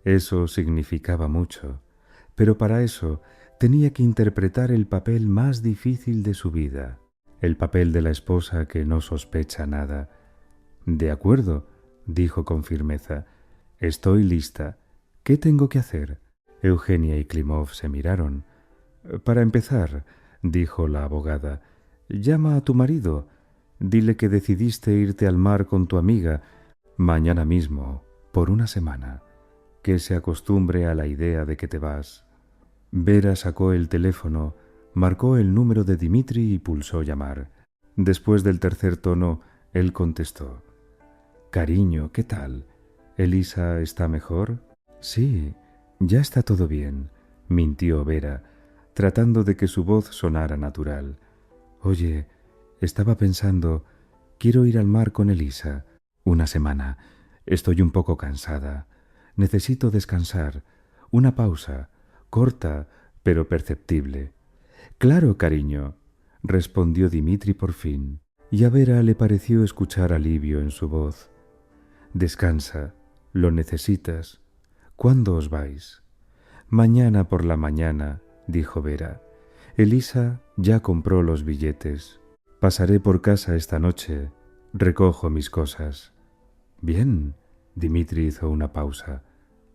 Eso significaba mucho, pero para eso tenía que interpretar el papel más difícil de su vida, el papel de la esposa que no sospecha nada. De acuerdo, dijo con firmeza. Estoy lista. ¿Qué tengo que hacer? Eugenia y Klimov se miraron. Para empezar, dijo la abogada, llama a tu marido. Dile que decidiste irte al mar con tu amiga mañana mismo, por una semana. Que se acostumbre a la idea de que te vas. Vera sacó el teléfono, marcó el número de Dmitri y pulsó llamar. Después del tercer tono, él contestó. Cariño, ¿qué tal? ¿Elisa está mejor? Sí, ya está todo bien, mintió Vera, tratando de que su voz sonara natural. Oye, estaba pensando, quiero ir al mar con Elisa. Una semana. Estoy un poco cansada. Necesito descansar. Una pausa, corta, pero perceptible. Claro, cariño, respondió Dmitri por fin, y a Vera le pareció escuchar alivio en su voz. Descansa, lo necesitas. ¿Cuándo os vais? Mañana por la mañana, dijo Vera. Elisa ya compró los billetes. Pasaré por casa esta noche. Recojo mis cosas. Bien, Dmitri hizo una pausa.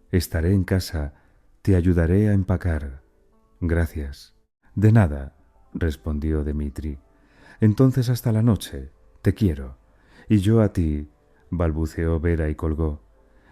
Estaré en casa. Te ayudaré a empacar. Gracias. De nada, respondió Dmitri. Entonces hasta la noche. Te quiero. Y yo a ti, balbuceó Vera y colgó.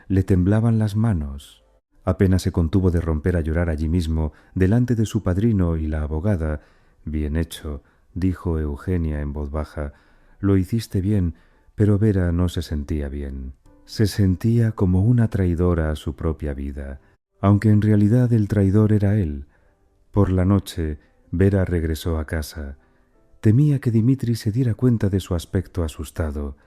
Le temblaban las manos. Apenas se contuvo de romper a llorar allí mismo, delante de su padrino y la abogada. Bien hecho, dijo Eugenia en voz baja. Lo hiciste bien, pero Vera no se sentía bien. Se sentía como una traidora a su propia vida, aunque en realidad el traidor era él. Por la noche, Vera regresó a casa. Temía que Dmitri se diera cuenta de su aspecto asustado.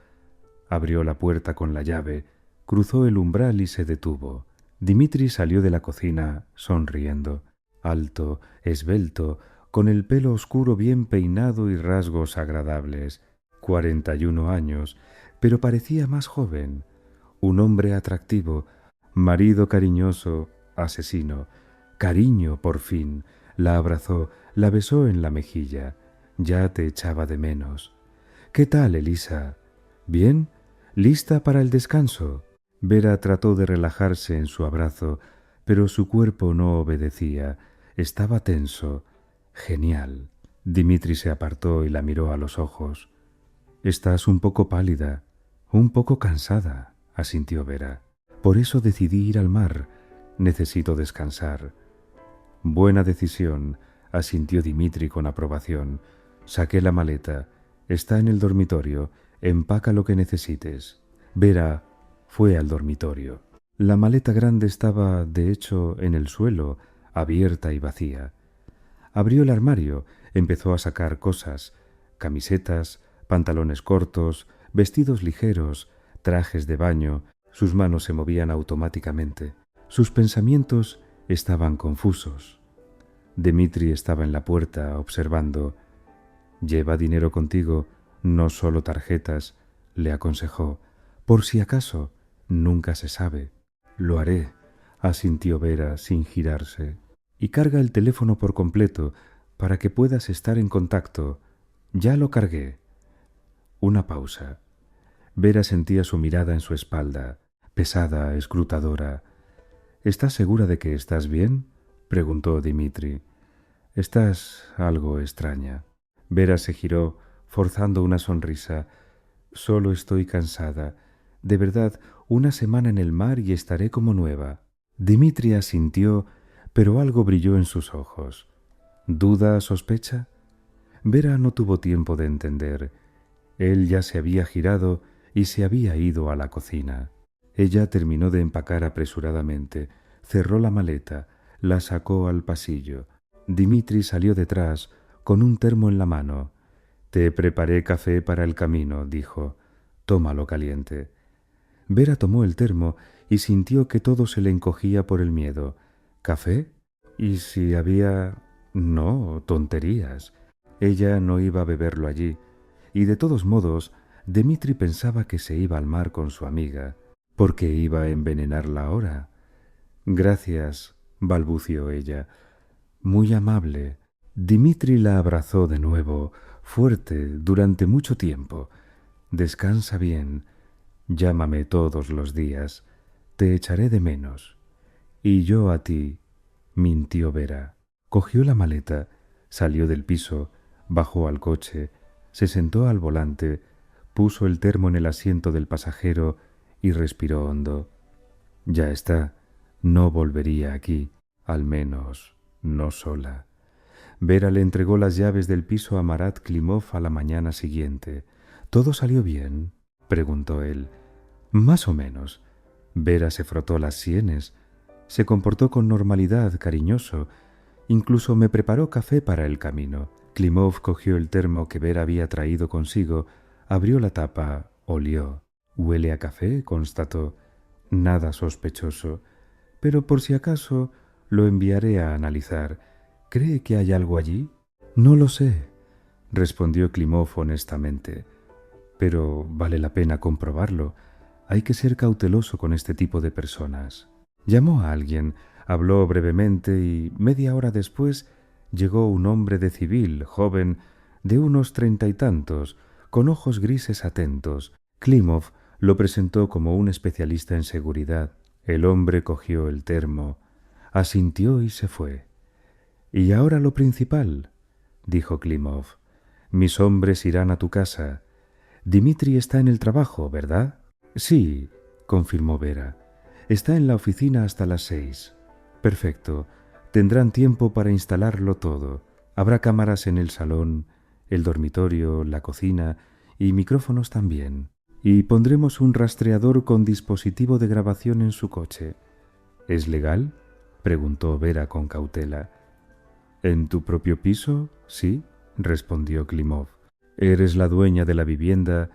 Abrió la puerta con la llave, cruzó el umbral y se detuvo. Dmitri salió de la cocina, sonriendo, alto, esbelto, con el pelo oscuro bien peinado y rasgos agradables. 41 años, pero parecía más joven. Un hombre atractivo, marido cariñoso, asesino. Cariño, por fin. La abrazó, la besó en la mejilla. Ya te echaba de menos. ¿Qué tal, Elisa? ¿Bien? ¿Lista para el descanso? Vera trató de relajarse en su abrazo, pero su cuerpo no obedecía. Estaba tenso. Genial. Dmitri se apartó y la miró a los ojos. Estás un poco pálida, un poco cansada, asintió Vera. Por eso decidí ir al mar. Necesito descansar. Buena decisión, asintió Dmitri con aprobación. Saqué la maleta. Está en el dormitorio. Empaca lo que necesites. Vera fue al dormitorio. La maleta grande estaba, de hecho, en el suelo, abierta y vacía. Abrió el armario, empezó a sacar cosas, camisetas, pantalones cortos, vestidos ligeros, trajes de baño. Sus manos se movían automáticamente. Sus pensamientos estaban confusos. Dmitri estaba en la puerta, observando. «Lleva dinero contigo, no solo tarjetas», le aconsejó. «Por si acaso, nunca se sabe». «Lo haré. asintió Vera sin girarse. Y carga el teléfono por completo para que puedas estar en contacto. Ya lo cargué. Una pausa. Vera sentía su mirada en su espalda, pesada, escrutadora. ¿Estás segura de que estás bien?, preguntó Dimitri. Estás algo extraña. Vera se giró, forzando una sonrisa. Solo estoy cansada. De verdad, una semana en el mar y estaré como nueva. Dimitri asintió, pero algo brilló en sus ojos. ¿Duda, sospecha? Vera no tuvo tiempo de entender. Él ya se había girado y se había ido a la cocina. Ella terminó de empacar apresuradamente, cerró la maleta, la sacó al pasillo. Dimitri salió detrás, con un termo en la mano. «Te preparé café para el camino», dijo. «Tómalo caliente». Vera tomó el termo y sintió que todo se le encogía por el miedo. ¿Café? ¿Y si había...? No, tonterías. Ella no iba a beberlo allí. Y de todos modos, Dimitri pensaba que se iba al mar con su amiga. ¿Por qué iba a envenenarla ahora? «Gracias», balbució ella. «Muy amable». Dimitri la abrazó de nuevo, fuerte, durante mucho tiempo. «Descansa bien. Llámame todos los días. Te echaré de menos». «Y yo a ti», mintió Vera. Cogió la maleta, salió del piso, bajó al coche, se sentó al volante, puso el termo en el asiento del pasajero y respiró hondo. Ya está, no volvería aquí, al menos no sola. Vera le entregó las llaves del piso a Marat Klimov a la mañana siguiente. «¿Todo salió bien?», preguntó él. «Más o menos». Vera se frotó las sienes. Se comportó con normalidad, cariñoso. Incluso me preparó café para el camino. Klimov cogió el termo que Vera había traído consigo, abrió la tapa, olió. «¿Huele a café?», constató. «Nada sospechoso. Pero por si acaso lo enviaré a analizar. ¿Cree que hay algo allí?» «No lo sé», respondió Klimov honestamente. «Pero vale la pena comprobarlo. Hay que ser cauteloso con este tipo de personas». Llamó a alguien, habló brevemente y media hora después llegó un hombre de civil, joven, de unos 30 y tantos, con ojos grises atentos. Klimov lo presentó como un especialista en seguridad. El hombre cogió el termo, asintió y se fue. «Y ahora lo principal», dijo Klimov. «Mis hombres irán a tu casa. Dimitri está en el trabajo, ¿verdad?» «Sí», confirmó Vera. «Está en la oficina hasta las 6. Perfecto. Tendrán tiempo para instalarlo todo. Habrá cámaras en el salón, el dormitorio, la cocina y micrófonos también. Y pondremos un rastreador con dispositivo de grabación en su coche». «¿Es legal?», preguntó Vera con cautela. «¿En tu propio piso? Sí», respondió Klimov. «Eres la dueña de la vivienda,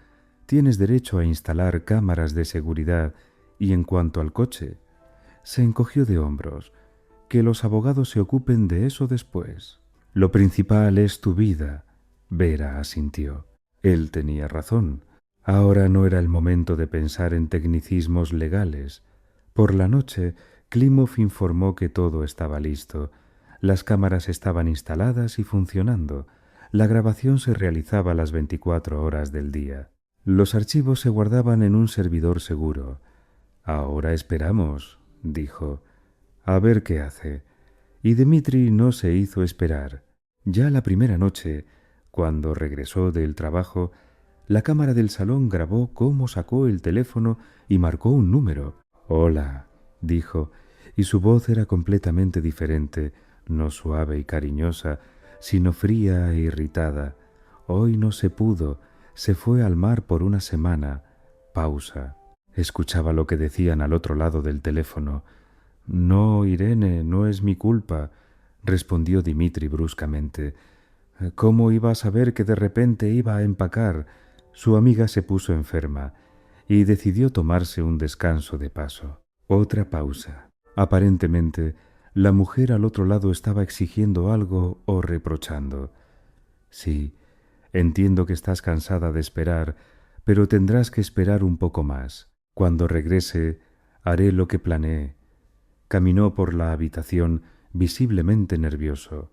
tienes derecho a instalar cámaras de seguridad y en cuanto al coche...» Se encogió de hombros. «Que los abogados se ocupen de eso después. Lo principal es tu vida», Vera asintió. Él tenía razón. Ahora no era el momento de pensar en tecnicismos legales. Por la noche, Klimov informó que todo estaba listo. Las cámaras estaban instaladas y funcionando. La grabación se realizaba las 24 horas del día. Los archivos se guardaban en un servidor seguro. «Ahora esperamos», dijo. «A ver qué hace». Y Dimitri no se hizo esperar. Ya la primera noche, cuando regresó del trabajo, la cámara del salón grabó cómo sacó el teléfono y marcó un número. «Hola», dijo, y su voz era completamente diferente, no suave y cariñosa, sino fría e irritada. «Hoy no se pudo, se fue al mar por una semana». Pausa. Escuchaba lo que decían al otro lado del teléfono. «No, Irene, no es mi culpa», respondió Dimitri bruscamente. «¿Cómo iba a saber que de repente iba a empacar?» Su amiga se puso enferma y decidió tomarse un descanso de paso. Otra pausa. Aparentemente, la mujer al otro lado estaba exigiendo algo o reprochando. «Sí, entiendo que estás cansada de esperar, pero tendrás que esperar un poco más. Cuando regrese, haré lo que planeé». Caminó por la habitación visiblemente nervioso.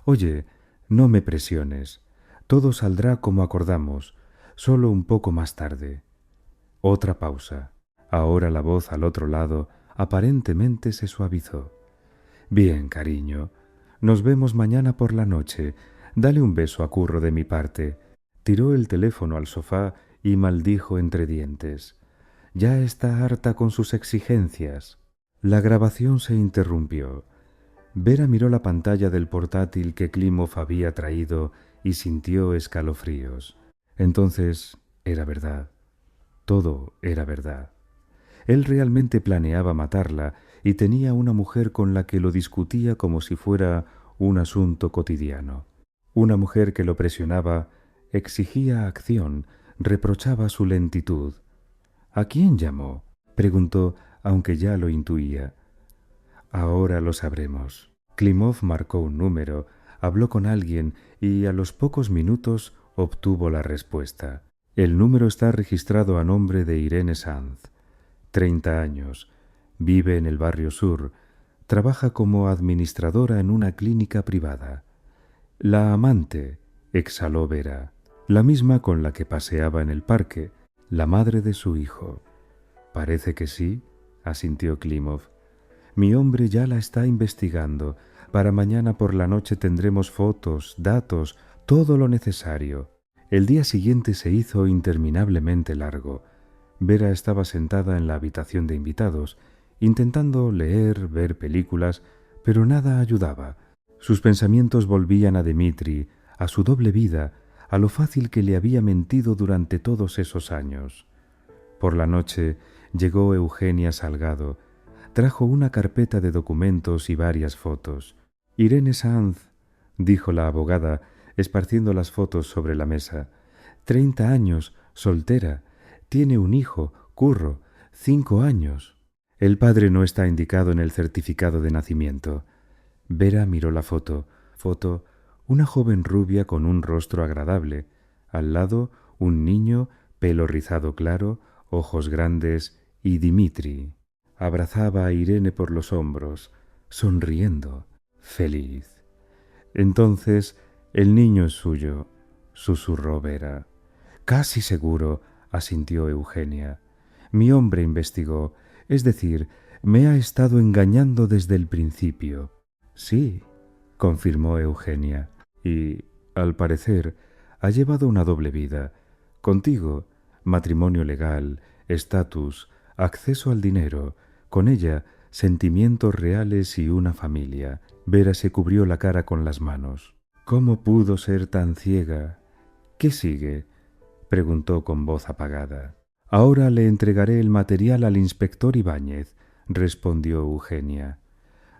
«Oye, no me presiones. Todo saldrá como acordamos, solo un poco más tarde». Otra pausa. Ahora la voz al otro lado aparentemente se suavizó. «Bien, cariño. Nos vemos mañana por la noche. Dale un beso a Curro de mi parte». Tiró el teléfono al sofá y maldijo entre dientes. «Ya está harta con sus exigencias». La grabación se interrumpió. Vera miró la pantalla del portátil que Klimov había traído y sintió escalofríos. Entonces era verdad. Todo era verdad. Él realmente planeaba matarla y tenía una mujer con la que lo discutía como si fuera un asunto cotidiano. Una mujer que lo presionaba, exigía acción, reprochaba su lentitud. «¿A quién llamó?», preguntó, aunque ya lo intuía. «Ahora lo sabremos». Klimov marcó un número, habló con alguien y a los pocos minutos obtuvo la respuesta. «El número está registrado a nombre de Irene Sanz. 30 años. Vive en el barrio sur. Trabaja como administradora en una clínica privada». «La amante», exhaló Vera, «la misma con la que paseaba en el parque, la madre de su hijo». «Parece que sí», asintió Klimov. «Mi hombre ya la está investigando. Para mañana por la noche tendremos fotos, datos, todo lo necesario». El día siguiente se hizo interminablemente largo. Vera estaba sentada en la habitación de invitados, intentando leer, ver películas, pero nada ayudaba. Sus pensamientos volvían a Dmitri, a su doble vida, a lo fácil que le había mentido durante todos esos años. Por la noche llegó Eugenia Salgado. Trajo una carpeta de documentos y varias fotos. «Irene Sanz», dijo la abogada, esparciendo las fotos sobre la mesa. 30 años, soltera, tiene un hijo, Curro, 5 años. El padre no está indicado en el certificado de nacimiento. Vera miró la foto. Una joven rubia con un rostro agradable. Al lado, un niño, pelo rizado claro, ojos grandes, y Dmitri. Abrazaba a Irene por los hombros, sonriendo, feliz. «Entonces, el niño es suyo», susurró Vera. «Casi seguro», asintió Eugenia. «Mi hombre investigó, es decir, me ha estado engañando desde el principio». «Sí», confirmó Eugenia, «y, al parecer, ha llevado una doble vida. Contigo, matrimonio legal, estatus, acceso al dinero; con ella, sentimientos reales y una familia». Vera se cubrió la cara con las manos. «¿Cómo pudo ser tan ciega?». «¿Qué sigue?», preguntó con voz apagada. «Ahora le entregaré el material al inspector Ibáñez», respondió Eugenia.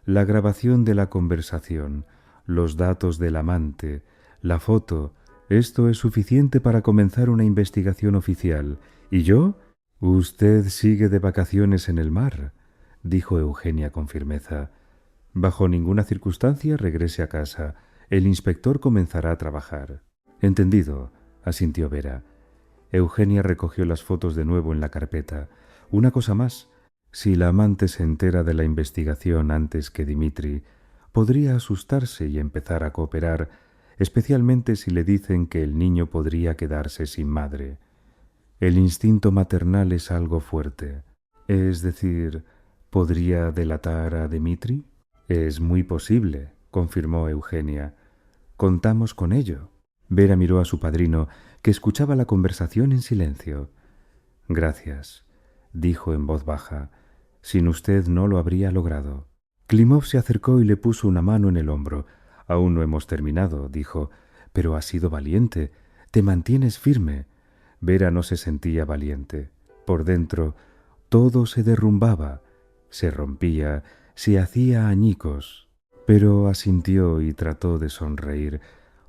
«La grabación de la conversación, los datos del amante, la foto, esto es suficiente para comenzar una investigación oficial. ¿Y yo?». «Usted sigue de vacaciones en el mar», dijo Eugenia con firmeza. «Bajo ninguna circunstancia regrese a casa. El inspector comenzará a trabajar». «Entendido», asintió Vera. Eugenia recogió las fotos de nuevo en la carpeta. «Una cosa más. Si la amante se entera de la investigación antes que Dmitri, podría asustarse y empezar a cooperar, especialmente si le dicen que el niño podría quedarse sin madre. El instinto maternal es algo fuerte. Es decir, ¿podría delatar a Dmitri?». «Es muy posible», confirmó Eugenia. «Contamos con ello». Vera miró a su padrino, que escuchaba la conversación en silencio. «Gracias», dijo en voz baja. «Sin usted no lo habría logrado». Klimov se acercó y le puso una mano en el hombro. «Aún no hemos terminado», dijo, «pero has sido valiente. Te mantienes firme». Vera no se sentía valiente. Por dentro, todo se derrumbaba, se rompía, se hacía añicos. Pero asintió y trató de sonreír,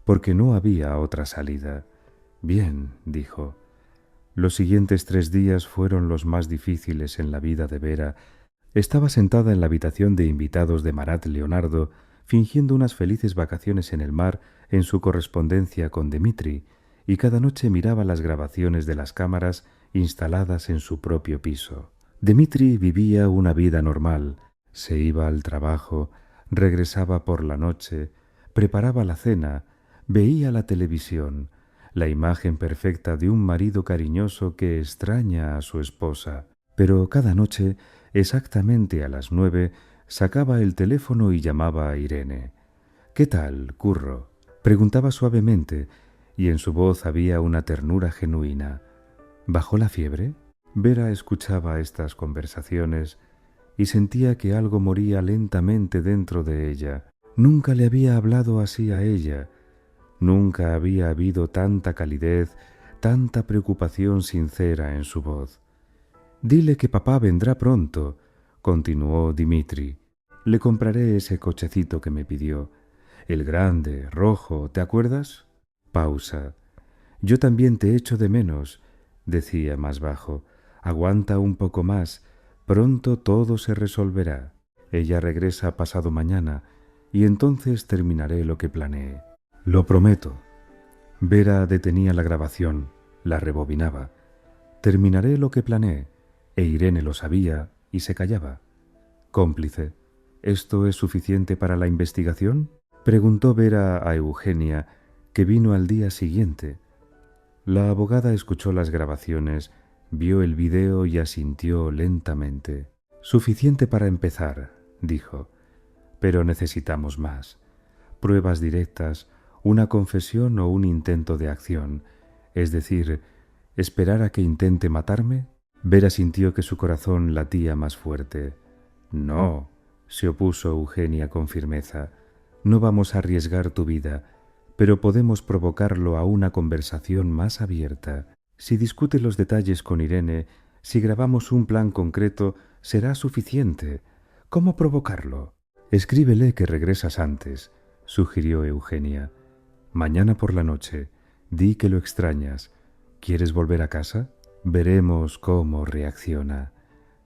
porque no había otra salida. «Bien», dijo. Los siguientes 3 días fueron los más difíciles en la vida de Vera. Estaba sentada en la habitación de invitados de Marat Leonardo, fingiendo unas felices vacaciones en el mar en su correspondencia con Dmitri, y cada noche miraba las grabaciones de las cámaras instaladas en su propio piso. Dmitri vivía una vida normal. Se iba al trabajo, regresaba por la noche, preparaba la cena, veía la televisión, la imagen perfecta de un marido cariñoso que extraña a su esposa. Pero cada noche, exactamente a las 9, sacaba el teléfono y llamaba a Irene. «¿Qué tal, Curro?», preguntaba suavemente, y en su voz había una ternura genuina. ¿Bajó la fiebre? Vera escuchaba estas conversaciones y sentía que algo moría lentamente dentro de ella. Nunca le había hablado así a ella. Nunca había habido tanta calidez, tanta preocupación sincera en su voz. «Dile que papá vendrá pronto», continuó Dimitri. «Le compraré ese cochecito que me pidió. El grande, rojo, ¿te acuerdas?» Pausa. «Yo también te echo de menos», decía más bajo. «Aguanta un poco más. Pronto todo se resolverá. Ella regresa pasado mañana y entonces terminaré lo que planeé. Lo prometo». Vera detenía la grabación, la rebobinaba. «Terminaré lo que planeé», e Irene lo sabía y se callaba. «Cómplice, ¿esto es suficiente para la investigación?», preguntó Vera a Eugenia, que vino al día siguiente. La abogada escuchó las grabaciones, vio el video y asintió lentamente. «Suficiente para empezar», dijo, «pero necesitamos más. Pruebas directas, una confesión o un intento de acción. Es decir, ¿esperar a que intente matarme?». Vera sintió que su corazón latía más fuerte. «No», se opuso Eugenia con firmeza, «no vamos a arriesgar tu vida, pero podemos provocarlo a una conversación más abierta. Si discute los detalles con Irene, si grabamos un plan concreto, será suficiente. ¿Cómo provocarlo?». «Escríbele que regresas antes», sugirió Eugenia. «Mañana por la noche. Di que lo extrañas. ¿Quieres volver a casa?». Veremos cómo reacciona.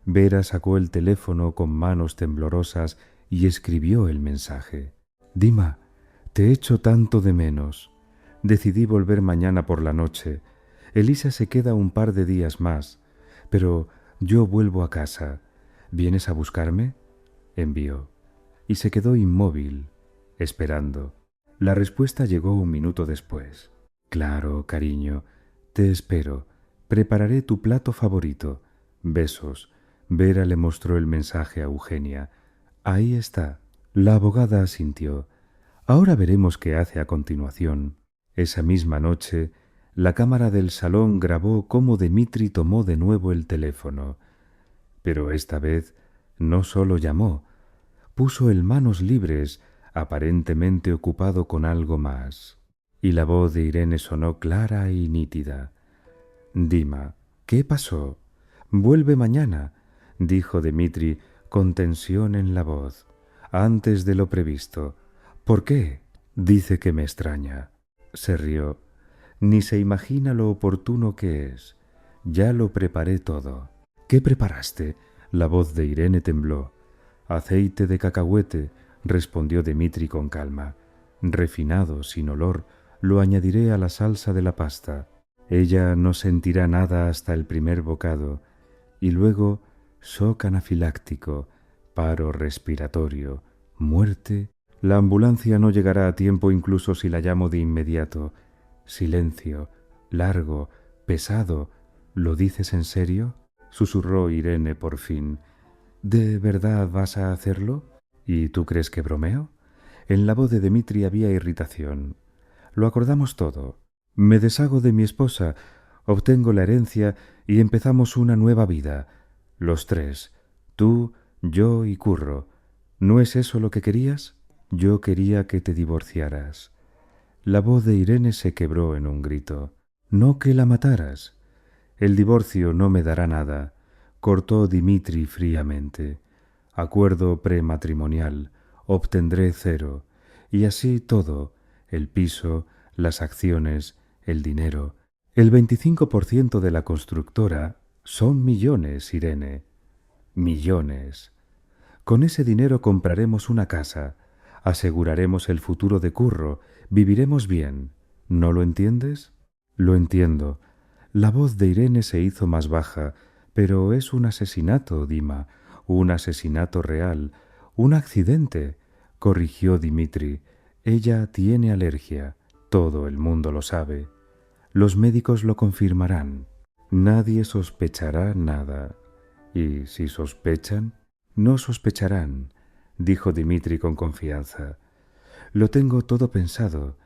Vera sacó el teléfono con manos temblorosas y escribió el mensaje. «Dima, te echo tanto de menos. Decidí volver mañana por la noche. Elisa se queda un par de días más, pero yo vuelvo a casa. ¿Vienes a buscarme?». Envió. Y se quedó inmóvil, esperando. La respuesta llegó un minuto después. «Claro, cariño, te espero. Prepararé tu plato favorito. Besos». Vera le mostró el mensaje a Eugenia. «Ahí está». La abogada asintió. «Ahora veremos qué hace a continuación». Esa misma noche, la cámara del salón grabó cómo Dimitri tomó de nuevo el teléfono. Pero esta vez no solo llamó, puso el manos libres, aparentemente ocupado con algo más. Y la voz de Irene sonó clara y nítida. «Dima, ¿qué pasó?». «Vuelve mañana», dijo Dimitri con tensión en la voz, «antes de lo previsto». «¿Por qué?». «Dice que me extraña». Se rió. «Ni se imagina lo oportuno que es. Ya lo preparé todo». «¿Qué preparaste?». La voz de Irene tembló. «Aceite de cacahuete», respondió Dimitri con calma. «Refinado, sin olor, lo añadiré a la salsa de la pasta. Ella no sentirá nada hasta el primer bocado, y luego shock anafiláctico, paro respiratorio, muerte. La ambulancia no llegará a tiempo incluso si la llamo de inmediato. Silencio, largo, pesado. ¿Lo dices en serio?», susurró Irene por fin. «¿De verdad vas a hacerlo? ¿Y tú crees que bromeo?». En la voz de Dimitri había irritación. «Lo acordamos todo. Me deshago de mi esposa, obtengo la herencia y empezamos una nueva vida. Los tres, tú, yo y Curro. ¿No es eso lo que querías?». «Yo quería que te divorciaras». La voz de Irene se quebró en un grito. «No que la mataras». «El divorcio no me dará nada», cortó Dimitri fríamente. «Acuerdo prematrimonial, obtendré 0. Y así todo, el piso, las acciones, el dinero. El 25% de la constructora son millones, Irene. Millones. Con ese dinero compraremos una casa, aseguraremos el futuro de Curro, viviremos bien. ¿No lo entiendes?». «Lo entiendo». La voz de Irene se hizo más baja. «Pero es un asesinato, Dima, un asesinato real, un accidente, corrigió Dimitri. Ella tiene alergia. Todo el mundo lo sabe. Los médicos lo confirmarán. Nadie sospechará nada. Y si sospechan, no sospecharán, dijo Dimitri con confianza. Lo tengo todo pensado.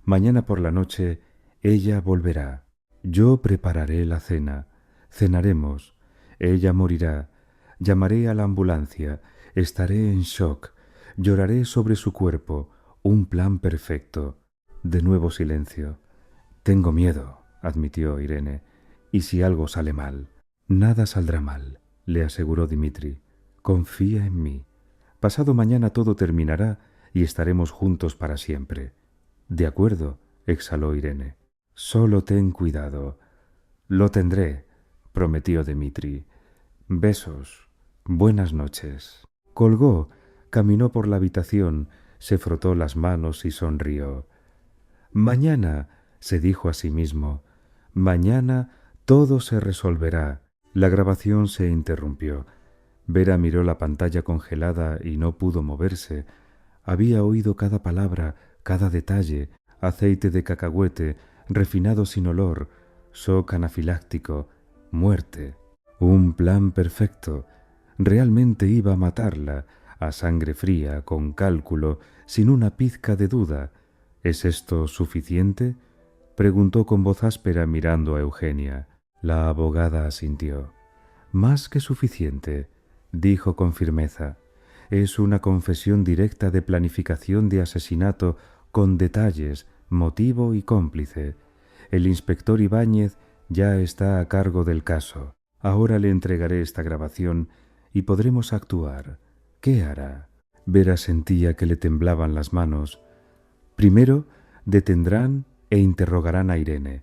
Mañana por la noche ella volverá. Yo prepararé la cena. Cenaremos. Ella morirá. Llamaré a la ambulancia. Estaré en shock. Lloraré sobre su cuerpo. Un plan perfecto. De nuevo silencio. Tengo miedo, admitió Irene. ¿Y si algo sale mal? Nada saldrá mal, le aseguró Dimitri. Confía en mí. Pasado mañana todo terminará y estaremos juntos para siempre. De acuerdo, exhaló Irene. Solo ten cuidado. Lo tendré, prometió Dimitri. Besos. Buenas noches. Colgó, caminó por la habitación, se frotó las manos y sonrió. Mañana, se dijo a sí mismo, mañana todo se resolverá. La grabación se interrumpió. Vera miró la pantalla congelada y no pudo moverse. Había oído cada palabra, cada detalle: aceite de cacahuete, refinado sin olor, shock anafiláctico, muerte. Un plan perfecto. Realmente iba a matarla, a sangre fría, con cálculo, sin una pizca de duda. ¿Es esto suficiente?, preguntó con voz áspera mirando a Eugenia. La abogada asintió. Más que suficiente, dijo con firmeza. Es una confesión directa de planificación de asesinato con detalles, motivo y cómplice. El inspector Ibáñez ya está a cargo del caso. Ahora le entregaré esta grabación y podremos actuar. ¿Qué hará? Vera sentía que le temblaban las manos. Primero detendrán e interrogarán a Irene,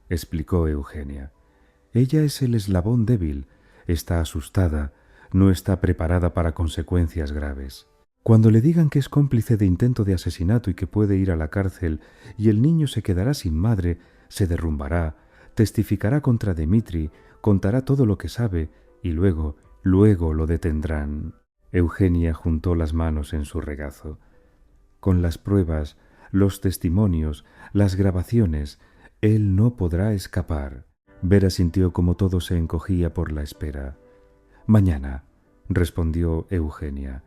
explicó Eugenia. Ella es el eslabón débil, está asustada, no está preparada para consecuencias graves. Cuando le digan que es cómplice de intento de asesinato y que puede ir a la cárcel, y el niño se quedará sin madre, se derrumbará, testificará contra Dimitri, contará todo lo que sabe, y luego lo detendrán. Eugenia juntó las manos en su regazo. Con las pruebas, los testimonios, las grabaciones, él no podrá escapar. Vera sintió como todo se encogía por la espera. Mañana, respondió Eugenia.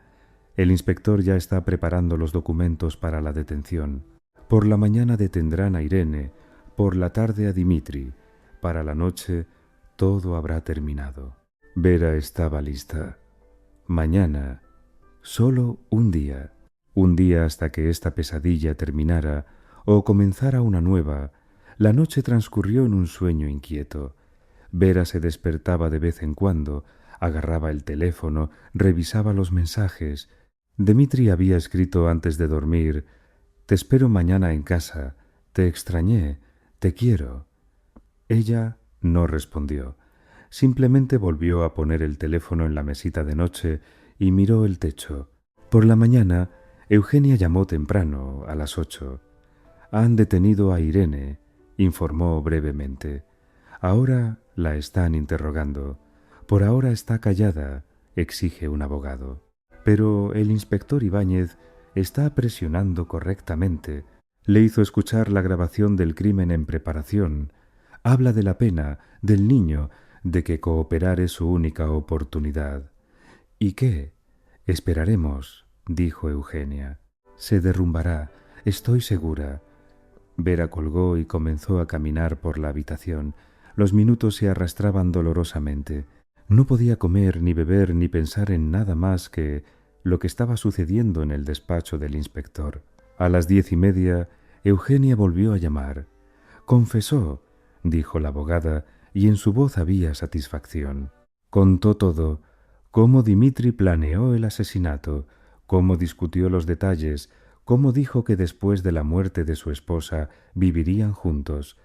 El inspector ya está preparando los documentos para la detención. Por la mañana detendrán a Irene, por la tarde a Dimitri. Para la noche todo habrá terminado. Vera estaba lista. Mañana, solo un día hasta que esta pesadilla terminara o comenzara una nueva. La noche transcurrió en un sueño inquieto. Vera se despertaba de vez en cuando, agarraba el teléfono, revisaba los mensajes. Dimitri había escrito antes de dormir: «Te espero mañana en casa. Te extrañé. Te quiero». Ella no respondió. Simplemente volvió a poner el teléfono en la mesita de noche y miró el techo. Por la mañana, Eugenia llamó temprano, a las 8. Han detenido a Irene, informó brevemente. Ahora la están interrogando. Por ahora está callada, exige un abogado. Pero el inspector Ibáñez está presionando correctamente. Le hizo escuchar la grabación del crimen en preparación. Habla de la pena, del niño, de que cooperar es su única oportunidad. ¿Y qué? Esperaremos, dijo Eugenia. Se derrumbará, estoy segura. Vera colgó y comenzó a caminar por la habitación. Los minutos se arrastraban dolorosamente. No podía comer, ni beber, ni pensar en nada más que lo que estaba sucediendo en el despacho del inspector. A las 10:30, Eugenia volvió a llamar. Confesó, dijo la abogada, y en su voz había satisfacción. Contó todo: cómo Dimitri planeó el asesinato, cómo discutió los detalles, cómo dijo que después de la muerte de su esposa vivirían juntos.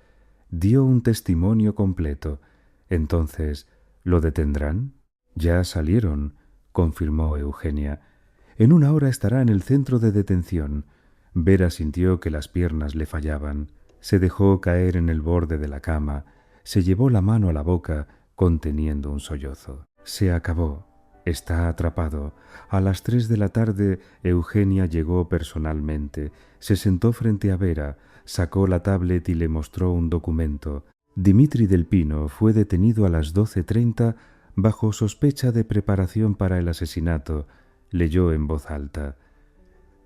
Dio un testimonio completo. Entonces, ¿lo detendrán? Ya salieron, confirmó Eugenia. En una hora estará en el centro de detención. Vera sintió que las piernas le fallaban. Se dejó caer en el borde de la cama. Se llevó la mano a la boca, conteniendo un sollozo. Se acabó. Está atrapado. A las 3 de la tarde Eugenia llegó personalmente, se sentó frente a Vera, sacó la tablet y le mostró un documento. Dimitri del Pino fue detenido a las 12:30 bajo sospecha de preparación para el asesinato. Leyó en voz alta.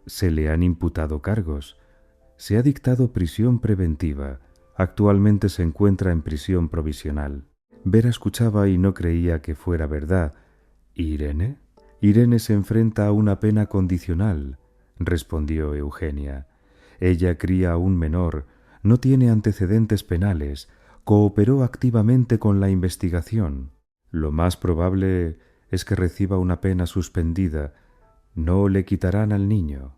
Se le han imputado cargos. Se ha dictado prisión preventiva. Actualmente se encuentra en prisión provisional. Vera escuchaba y no creía que fuera verdad. ¿Irene? Irene se enfrenta a una pena condicional, respondió Eugenia. Ella cría a un menor, no tiene antecedentes penales, cooperó activamente con la investigación. Lo más probable es que reciba una pena suspendida. No le quitarán al niño.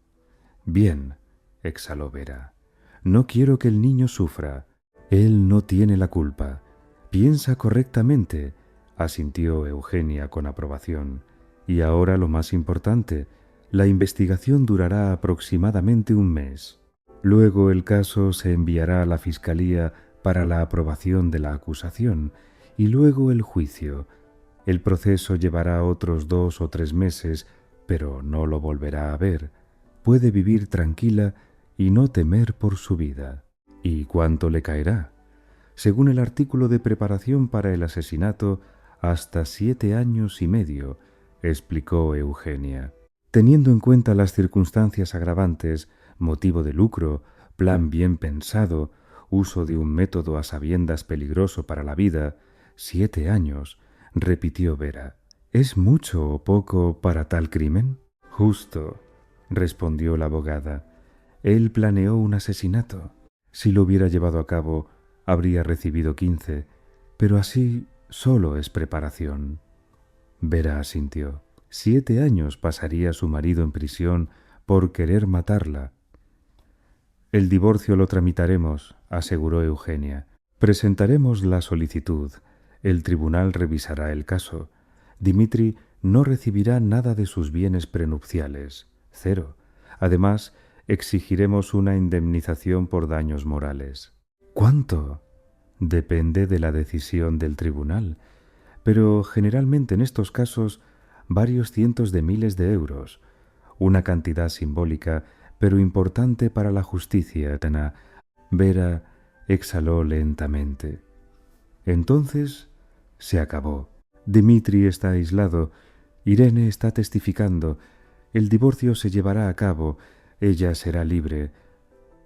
Bien, exhaló Vera. No quiero que el niño sufra. Él no tiene la culpa. Piensa correctamente, asintió Eugenia con aprobación. Y ahora lo más importante, la investigación durará aproximadamente un mes. Luego el caso se enviará a la Fiscalía para la aprobación de la acusación y luego el juicio. El proceso llevará otros 2 o 3 meses, pero no lo volverá a ver. Puede vivir tranquila y no temer por su vida. ¿Y cuánto le caerá? Según el artículo de preparación para el asesinato, hasta 7 años y medio, explicó Eugenia. Teniendo en cuenta las circunstancias agravantes, motivo de lucro, plan bien pensado, uso de un método a sabiendas peligroso para la vida, 7 años, repitió Vera. ¿Es mucho o poco para tal crimen? Justo, respondió la abogada. Él planeó un asesinato. Si lo hubiera llevado a cabo, habría recibido 15, pero así solo es preparación. Vera asintió. 7 años pasaría su marido en prisión por querer matarla. El divorcio lo tramitaremos, aseguró Eugenia. Presentaremos la solicitud. El tribunal revisará el caso. Dimitri no recibirá nada de sus bienes prenupciales. 0. Además, exigiremos una indemnización por daños morales. ¿Cuánto? Depende de la decisión del tribunal, pero generalmente en estos casos varios cientos de miles de euros, una cantidad simbólica pero importante para la justicia. Vera exhaló lentamente. Entonces se acabó. Dimitri está aislado, Irene está testificando, el divorcio se llevará a cabo, ella será libre,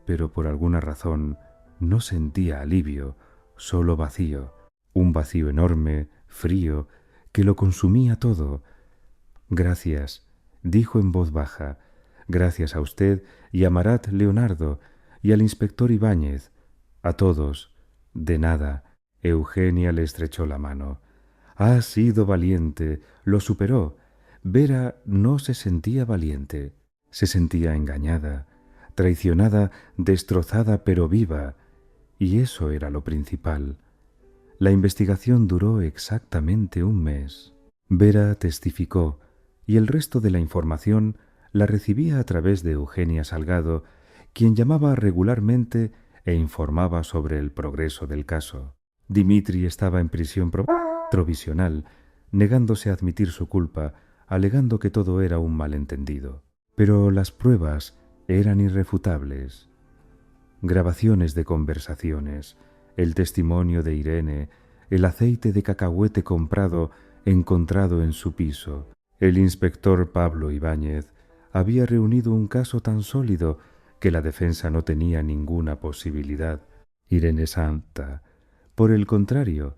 pero por alguna razón no sentía alivio, solo vacío, un vacío enorme, frío, que lo consumía todo. Gracias, dijo en voz baja, gracias a usted y a Marat Leonardo y al inspector Ibáñez, a todos. De nada. Eugenia le estrechó la mano. Ha sido valiente, lo superó. Vera no se sentía valiente, se sentía engañada, traicionada, destrozada pero viva, y eso era lo principal. La investigación duró exactamente un mes. Vera testificó, y el resto de la información la recibía a través de Eugenia Salgado, quien llamaba regularmente e informaba sobre el progreso del caso. Dimitri estaba en prisión provisional, negándose a admitir su culpa, alegando que todo era un malentendido. Pero las pruebas eran irrefutables. Grabaciones de conversaciones, el testimonio de Irene, el aceite de cacahuete comprado encontrado en su piso. El inspector Pablo Ibáñez había reunido un caso tan sólido que la defensa no tenía ninguna posibilidad. Irene Santa, por el contrario,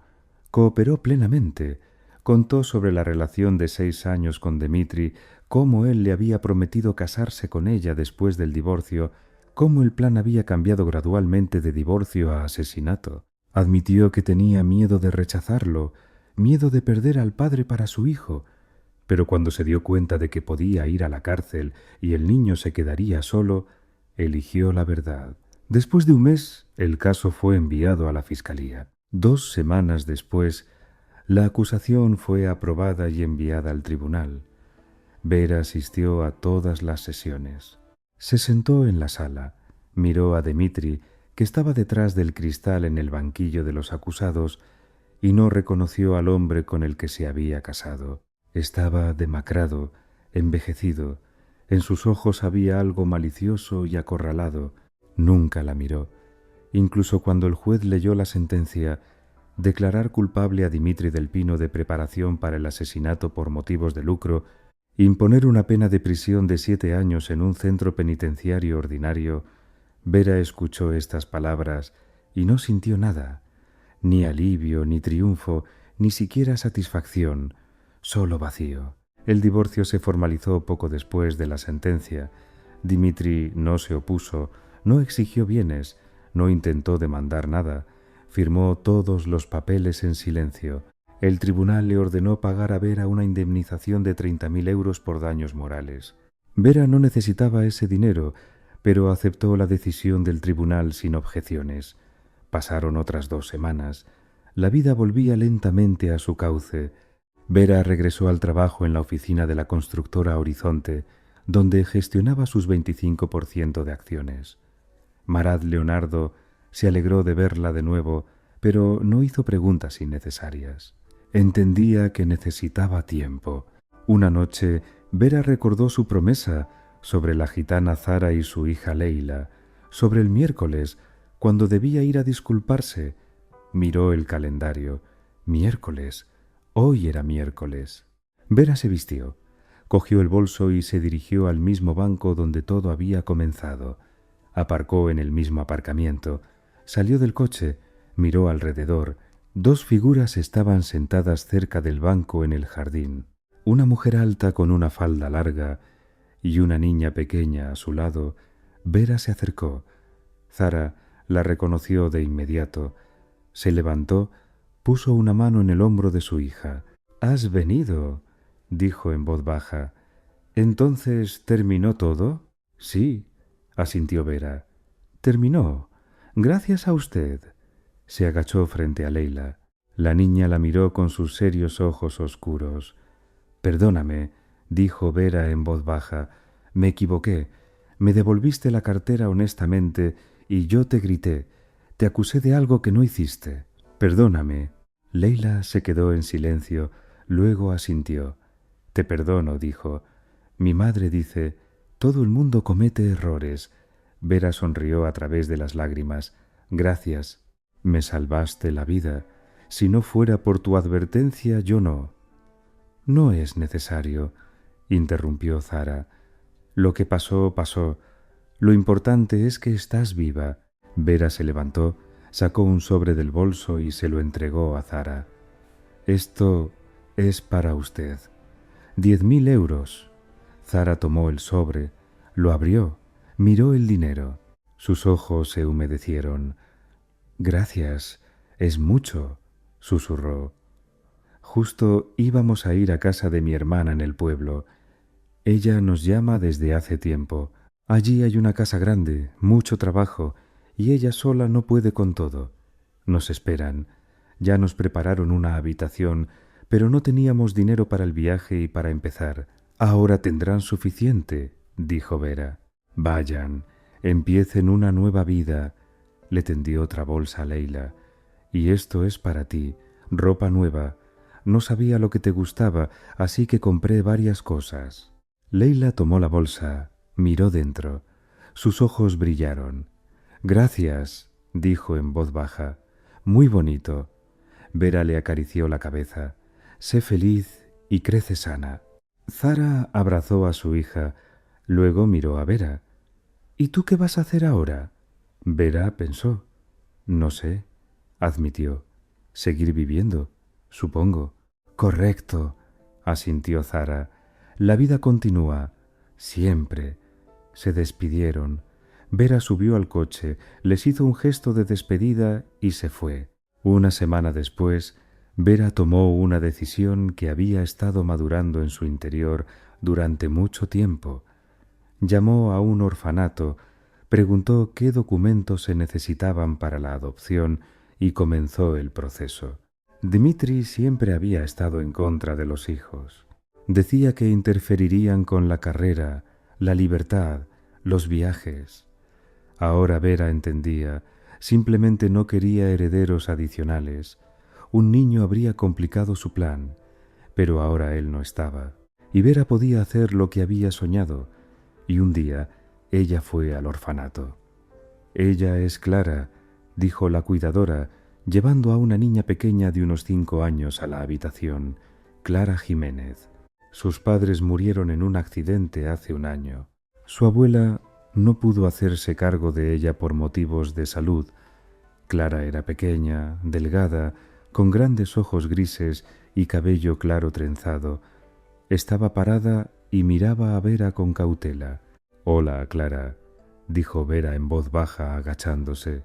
cooperó plenamente. Contó sobre la relación de 6 años con Dimitri, cómo él le había prometido casarse con ella después del divorcio, cómo el plan había cambiado gradualmente de divorcio a asesinato. Admitió que tenía miedo de rechazarlo, miedo de perder al padre para su hijo, pero cuando se dio cuenta de que podía ir a la cárcel y el niño se quedaría solo, eligió la verdad. Después de un mes, el caso fue enviado a la Fiscalía. 2 semanas después, la acusación fue aprobada y enviada al tribunal. Vera asistió a todas las sesiones. Se sentó en la sala, miró a Dimitri, que estaba detrás del cristal en el banquillo de los acusados, y no reconoció al hombre con el que se había casado. Estaba demacrado, envejecido. En sus ojos había algo malicioso y acorralado. Nunca la miró. Incluso cuando el juez leyó la sentencia, declarar culpable a Dimitri del Pino de preparación para el asesinato por motivos de lucro, imponer una pena de prisión de 7 años en un centro penitenciario ordinario, Vera escuchó estas palabras y no sintió nada, ni alivio, ni triunfo, ni siquiera satisfacción, solo vacío. El divorcio se formalizó poco después de la sentencia. Dimitri no se opuso, no exigió bienes, no intentó demandar nada, firmó todos los papeles en silencio. El tribunal le ordenó pagar a Vera una indemnización de 30.000 euros por daños morales. Vera no necesitaba ese dinero, pero aceptó la decisión del tribunal sin objeciones. Pasaron otras 2 semanas. La vida volvía lentamente a su cauce. Vera regresó al trabajo en la oficina de la constructora Horizonte, donde gestionaba sus 25% de acciones. Marat Leonardo se alegró de verla de nuevo, pero no hizo preguntas innecesarias. Entendía que necesitaba tiempo. Una noche, Vera recordó su promesa sobre la gitana Zara y su hija Leila, sobre el miércoles, cuando debía ir a disculparse. Miró el calendario. Miércoles. Hoy era miércoles. Vera se vistió, cogió el bolso y se dirigió al mismo banco donde todo había comenzado. Aparcó en el mismo aparcamiento, salió del coche, miró alrededor. 2 figuras estaban sentadas cerca del banco en el jardín. Una mujer alta con una falda larga y una niña pequeña a su lado. Vera se acercó. Zara la reconoció de inmediato. Se levantó, puso una mano en el hombro de su hija. «¿Has venido?», dijo en voz baja. «¿Entonces terminó todo?». «Sí», asintió Vera. «Terminó. Gracias a usted». Se agachó frente a Leila. La niña la miró con sus serios ojos oscuros. «Perdóname», dijo Vera en voz baja. «Me equivoqué. Me devolviste la cartera honestamente y yo te grité. Te acusé de algo que no hiciste. Perdóname». Leila se quedó en silencio, luego asintió. «Te perdono», dijo. «Mi madre dice, todo el mundo comete errores». Vera sonrió a través de las lágrimas. «Gracias. Me salvaste la vida. Si no fuera por tu advertencia, yo no». «No es necesario», interrumpió Zara. «Lo que pasó, pasó. Lo importante es que estás viva». Vera se levantó, sacó un sobre del bolso y se lo entregó a Zara. «Esto es para usted. 10.000 euros». Zara tomó el sobre, lo abrió, miró el dinero. Sus ojos se humedecieron. «Gracias, es mucho», susurró. «Justo íbamos a ir a casa de mi hermana en el pueblo. Ella nos llama desde hace tiempo. Allí hay una casa grande, mucho trabajo, y ella sola no puede con todo. Nos esperan. Ya nos prepararon una habitación, pero no teníamos dinero para el viaje y para empezar. Ahora tendrán suficiente», dijo Vera. «Vayan, empiecen una nueva vida». Le tendió otra bolsa a Leila. «Y esto es para ti, ropa nueva. No sabía lo que te gustaba, así que compré varias cosas». Leila tomó la bolsa, miró dentro. Sus ojos brillaron. «Gracias», dijo en voz baja. «Muy bonito». Vera le acarició la cabeza. «Sé feliz y crece sana». Zara abrazó a su hija, luego miró a Vera. «¿Y tú qué vas a hacer ahora?». Vera pensó. «No sé», admitió. «Seguir viviendo, supongo». «Correcto», asintió Zara. «La vida continúa, siempre». Se despidieron. Vera subió al coche, les hizo un gesto de despedida y se fue. Una semana después, Vera tomó una decisión que había estado madurando en su interior durante mucho tiempo. Llamó a un orfanato, preguntó qué documentos se necesitaban para la adopción y comenzó el proceso. Dimitri siempre había estado en contra de los hijos. Decía que interferirían con la carrera, la libertad, los viajes. Ahora Vera entendía, simplemente no quería herederos adicionales. Un niño habría complicado su plan, pero ahora él no estaba. Y Vera podía hacer lo que había soñado, y un día ella fue al orfanato. «Ella es Clara», dijo la cuidadora, llevando a una niña pequeña de unos 5 años a la habitación, Clara Jiménez. Sus padres murieron en un accidente hace un año. Su abuela no pudo hacerse cargo de ella por motivos de salud. Clara era pequeña, delgada, con grandes ojos grises y cabello claro trenzado. Estaba parada y miraba a Vera con cautela. «Hola, Clara», dijo Vera en voz baja, agachándose.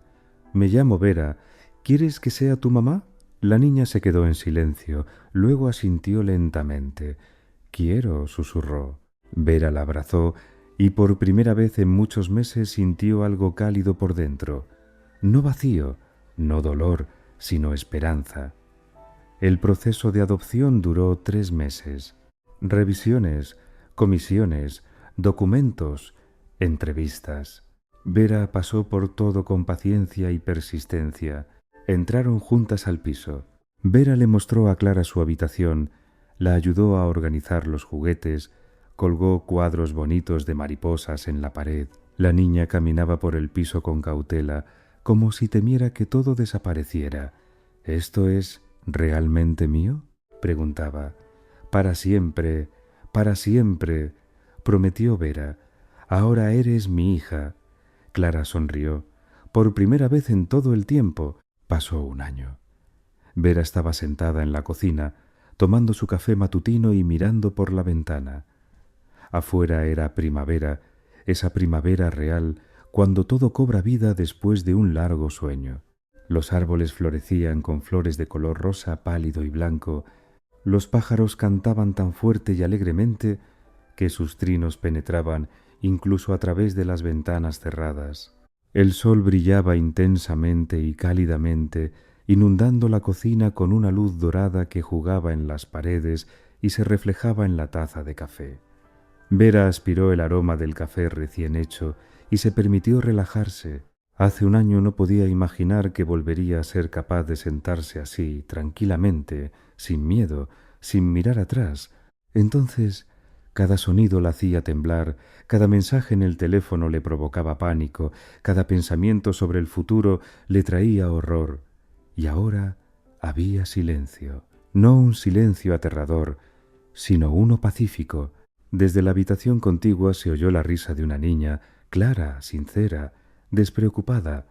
«Me llamo Vera. ¿Quieres que sea tu mamá?» La niña se quedó en silencio, luego asintió lentamente. «Quiero», susurró. Vera la abrazó y por primera vez en muchos meses sintió algo cálido por dentro. No vacío, no dolor, sino esperanza. El proceso de adopción duró 3 meses. Revisiones, comisiones, documentos, entrevistas. Vera pasó por todo con paciencia y persistencia. Entraron juntas al piso. Vera le mostró a Clara su habitación, la ayudó a organizar los juguetes, colgó cuadros bonitos de mariposas en la pared. La niña caminaba por el piso con cautela, como si temiera que todo desapareciera. «¿Esto es realmente mío?», preguntaba. «Para siempre, prometió Vera. «Ahora eres mi hija». Clara sonrió. Por primera vez en todo el tiempo. Pasó un año. Vera estaba sentada en la cocina, tomando su café matutino y mirando por la ventana. Afuera era primavera, esa primavera real, cuando todo cobra vida después de un largo sueño. Los árboles florecían con flores de color rosa pálido y blanco. Los pájaros cantaban tan fuerte y alegremente que sus trinos penetraban incluso a través de las ventanas cerradas. El sol brillaba intensamente y cálidamente, inundando la cocina con una luz dorada que jugaba en las paredes y se reflejaba en la taza de café. Vera aspiró el aroma del café recién hecho y se permitió relajarse. Hace un año no podía imaginar que volvería a ser capaz de sentarse así, tranquilamente, sin miedo, sin mirar atrás. Entonces, cada sonido la hacía temblar, cada mensaje en el teléfono le provocaba pánico, cada pensamiento sobre el futuro le traía horror. Y ahora había silencio, no un silencio aterrador, sino uno pacífico. Desde la habitación contigua se oyó la risa de una niña, clara, sincera, despreocupada.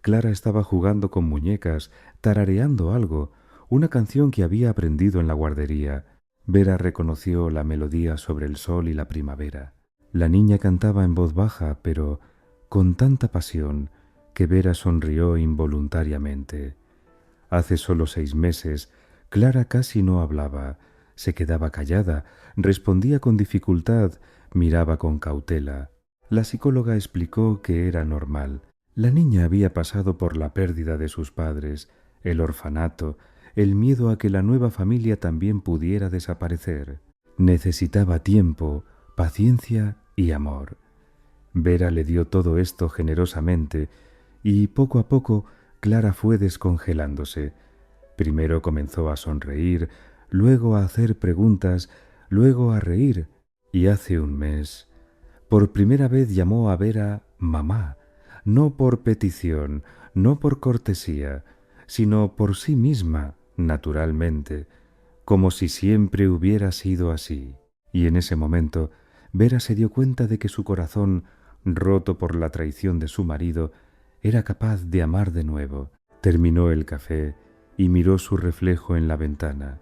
Clara estaba jugando con muñecas, tarareando algo, una canción que había aprendido en la guardería. Vera reconoció la melodía sobre el sol y la primavera. La niña cantaba en voz baja, pero con tanta pasión que Vera sonrió involuntariamente. Hace solo 6 meses, Clara casi no hablaba, se quedaba callada, respondía con dificultad, miraba con cautela. La psicóloga explicó que era normal. La niña había pasado por la pérdida de sus padres, el orfanato, el miedo a que la nueva familia también pudiera desaparecer. Necesitaba tiempo, paciencia y amor. Vera le dio todo esto generosamente y poco a poco Clara fue descongelándose. Primero comenzó a sonreír, luego a hacer preguntas, luego a reír, y hace un mes, por primera vez llamó a Vera mamá, no por petición, no por cortesía, sino por sí misma, naturalmente, como si siempre hubiera sido así. Y en ese momento, Vera se dio cuenta de que su corazón, roto por la traición de su marido, era capaz de amar de nuevo. Terminó el café y miró su reflejo en la ventana.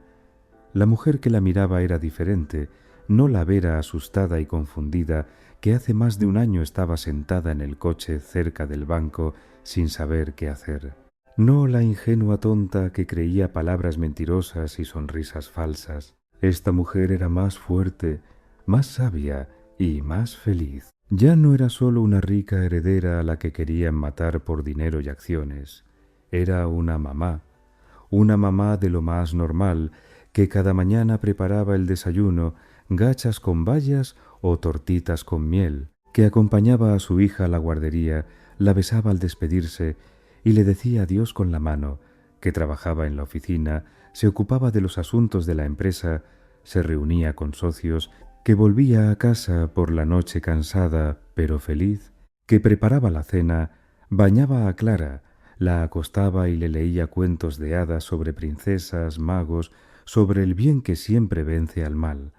La mujer que la miraba era diferente, no la Vera asustada y confundida que hace más de un año estaba sentada en el coche cerca del banco sin saber qué hacer. No la ingenua tonta que creía palabras mentirosas y sonrisas falsas. Esta mujer era más fuerte, más sabia y más feliz. Ya no era solo una rica heredera a la que querían matar por dinero y acciones. Era una mamá de lo más normal, que cada mañana preparaba el desayuno, gachas con bayas o tortitas con miel, que acompañaba a su hija a la guardería, la besaba al despedirse y le decía adiós con la mano, que trabajaba en la oficina, se ocupaba de los asuntos de la empresa, se reunía con socios, que volvía a casa por la noche cansada pero feliz, que preparaba la cena, bañaba a Clara, la acostaba y le leía cuentos de hadas sobre princesas, magos, sobre el bien que siempre vence al mal.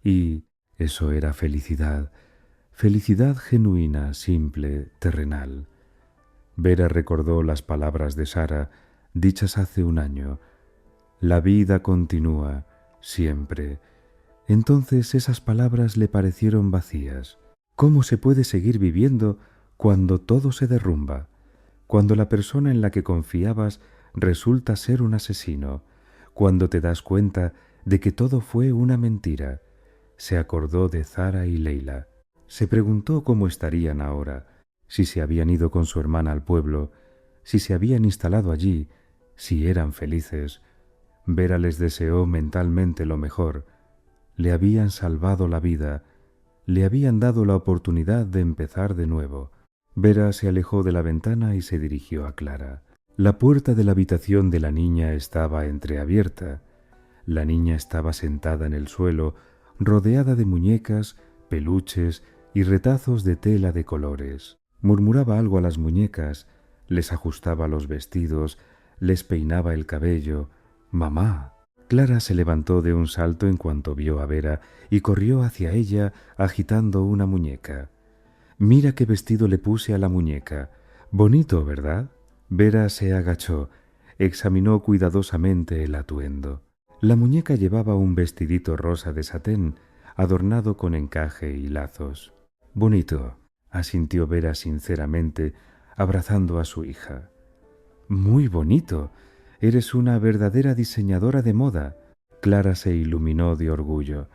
Y eso era felicidad, felicidad genuina, simple, terrenal. Vera recordó las palabras de Sara, dichas hace un año. La vida continúa, siempre. Entonces esas palabras le parecieron vacías. ¿Cómo se puede seguir viviendo cuando todo se derrumba? Cuando la persona en la que confiabas resulta ser un asesino, cuando te das cuenta de que todo fue una mentira. Se acordó de Zara y Leila. Se preguntó cómo estarían ahora, si se habían ido con su hermana al pueblo, si se habían instalado allí, si eran felices. Vera les deseó mentalmente lo mejor. Le habían salvado la vida, le habían dado la oportunidad de empezar de nuevo. Vera se alejó de la ventana y se dirigió a Clara. La puerta de la habitación de la niña estaba entreabierta. La niña estaba sentada en el suelo, rodeada de muñecas, peluches y retazos de tela de colores. Murmuraba algo a las muñecas, les ajustaba los vestidos, les peinaba el cabello. «¡Mamá!». Clara se levantó de un salto en cuanto vio a Vera y corrió hacia ella agitando una muñeca. «Mira qué vestido le puse a la muñeca. Bonito, ¿verdad?». Vera se agachó, examinó cuidadosamente el atuendo. La muñeca llevaba un vestidito rosa de satén, adornado con encaje y lazos. «Bonito», asintió Vera sinceramente, abrazando a su hija. «Muy bonito. Eres una verdadera diseñadora de moda». Clara se iluminó de orgullo.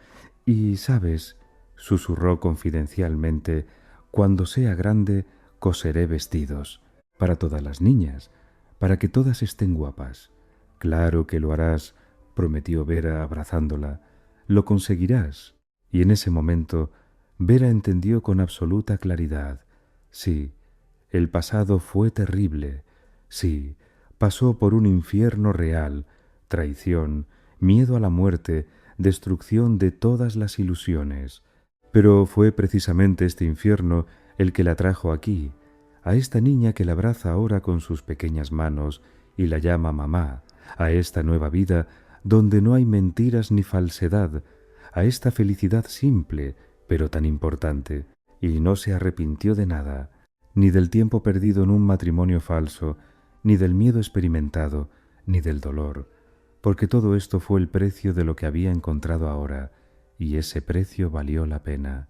«Y, ¿sabes?», susurró confidencialmente, «cuando sea grande coseré vestidos, para todas las niñas, para que todas estén guapas». «Claro que lo harás», prometió Vera abrazándola. «Lo conseguirás». Y en ese momento Vera entendió con absoluta claridad. Sí, el pasado fue terrible. Sí, pasó por un infierno real, traición, miedo a la muerte, destrucción de todas las ilusiones. Pero fue precisamente este infierno el que la trajo aquí, a esta niña que la abraza ahora con sus pequeñas manos y la llama mamá, a esta nueva vida donde no hay mentiras ni falsedad, a esta felicidad simple, pero tan importante, y no se arrepintió de nada, ni del tiempo perdido en un matrimonio falso, ni del miedo experimentado, ni del dolor, porque todo esto fue el precio de lo que había encontrado ahora, y ese precio valió la pena.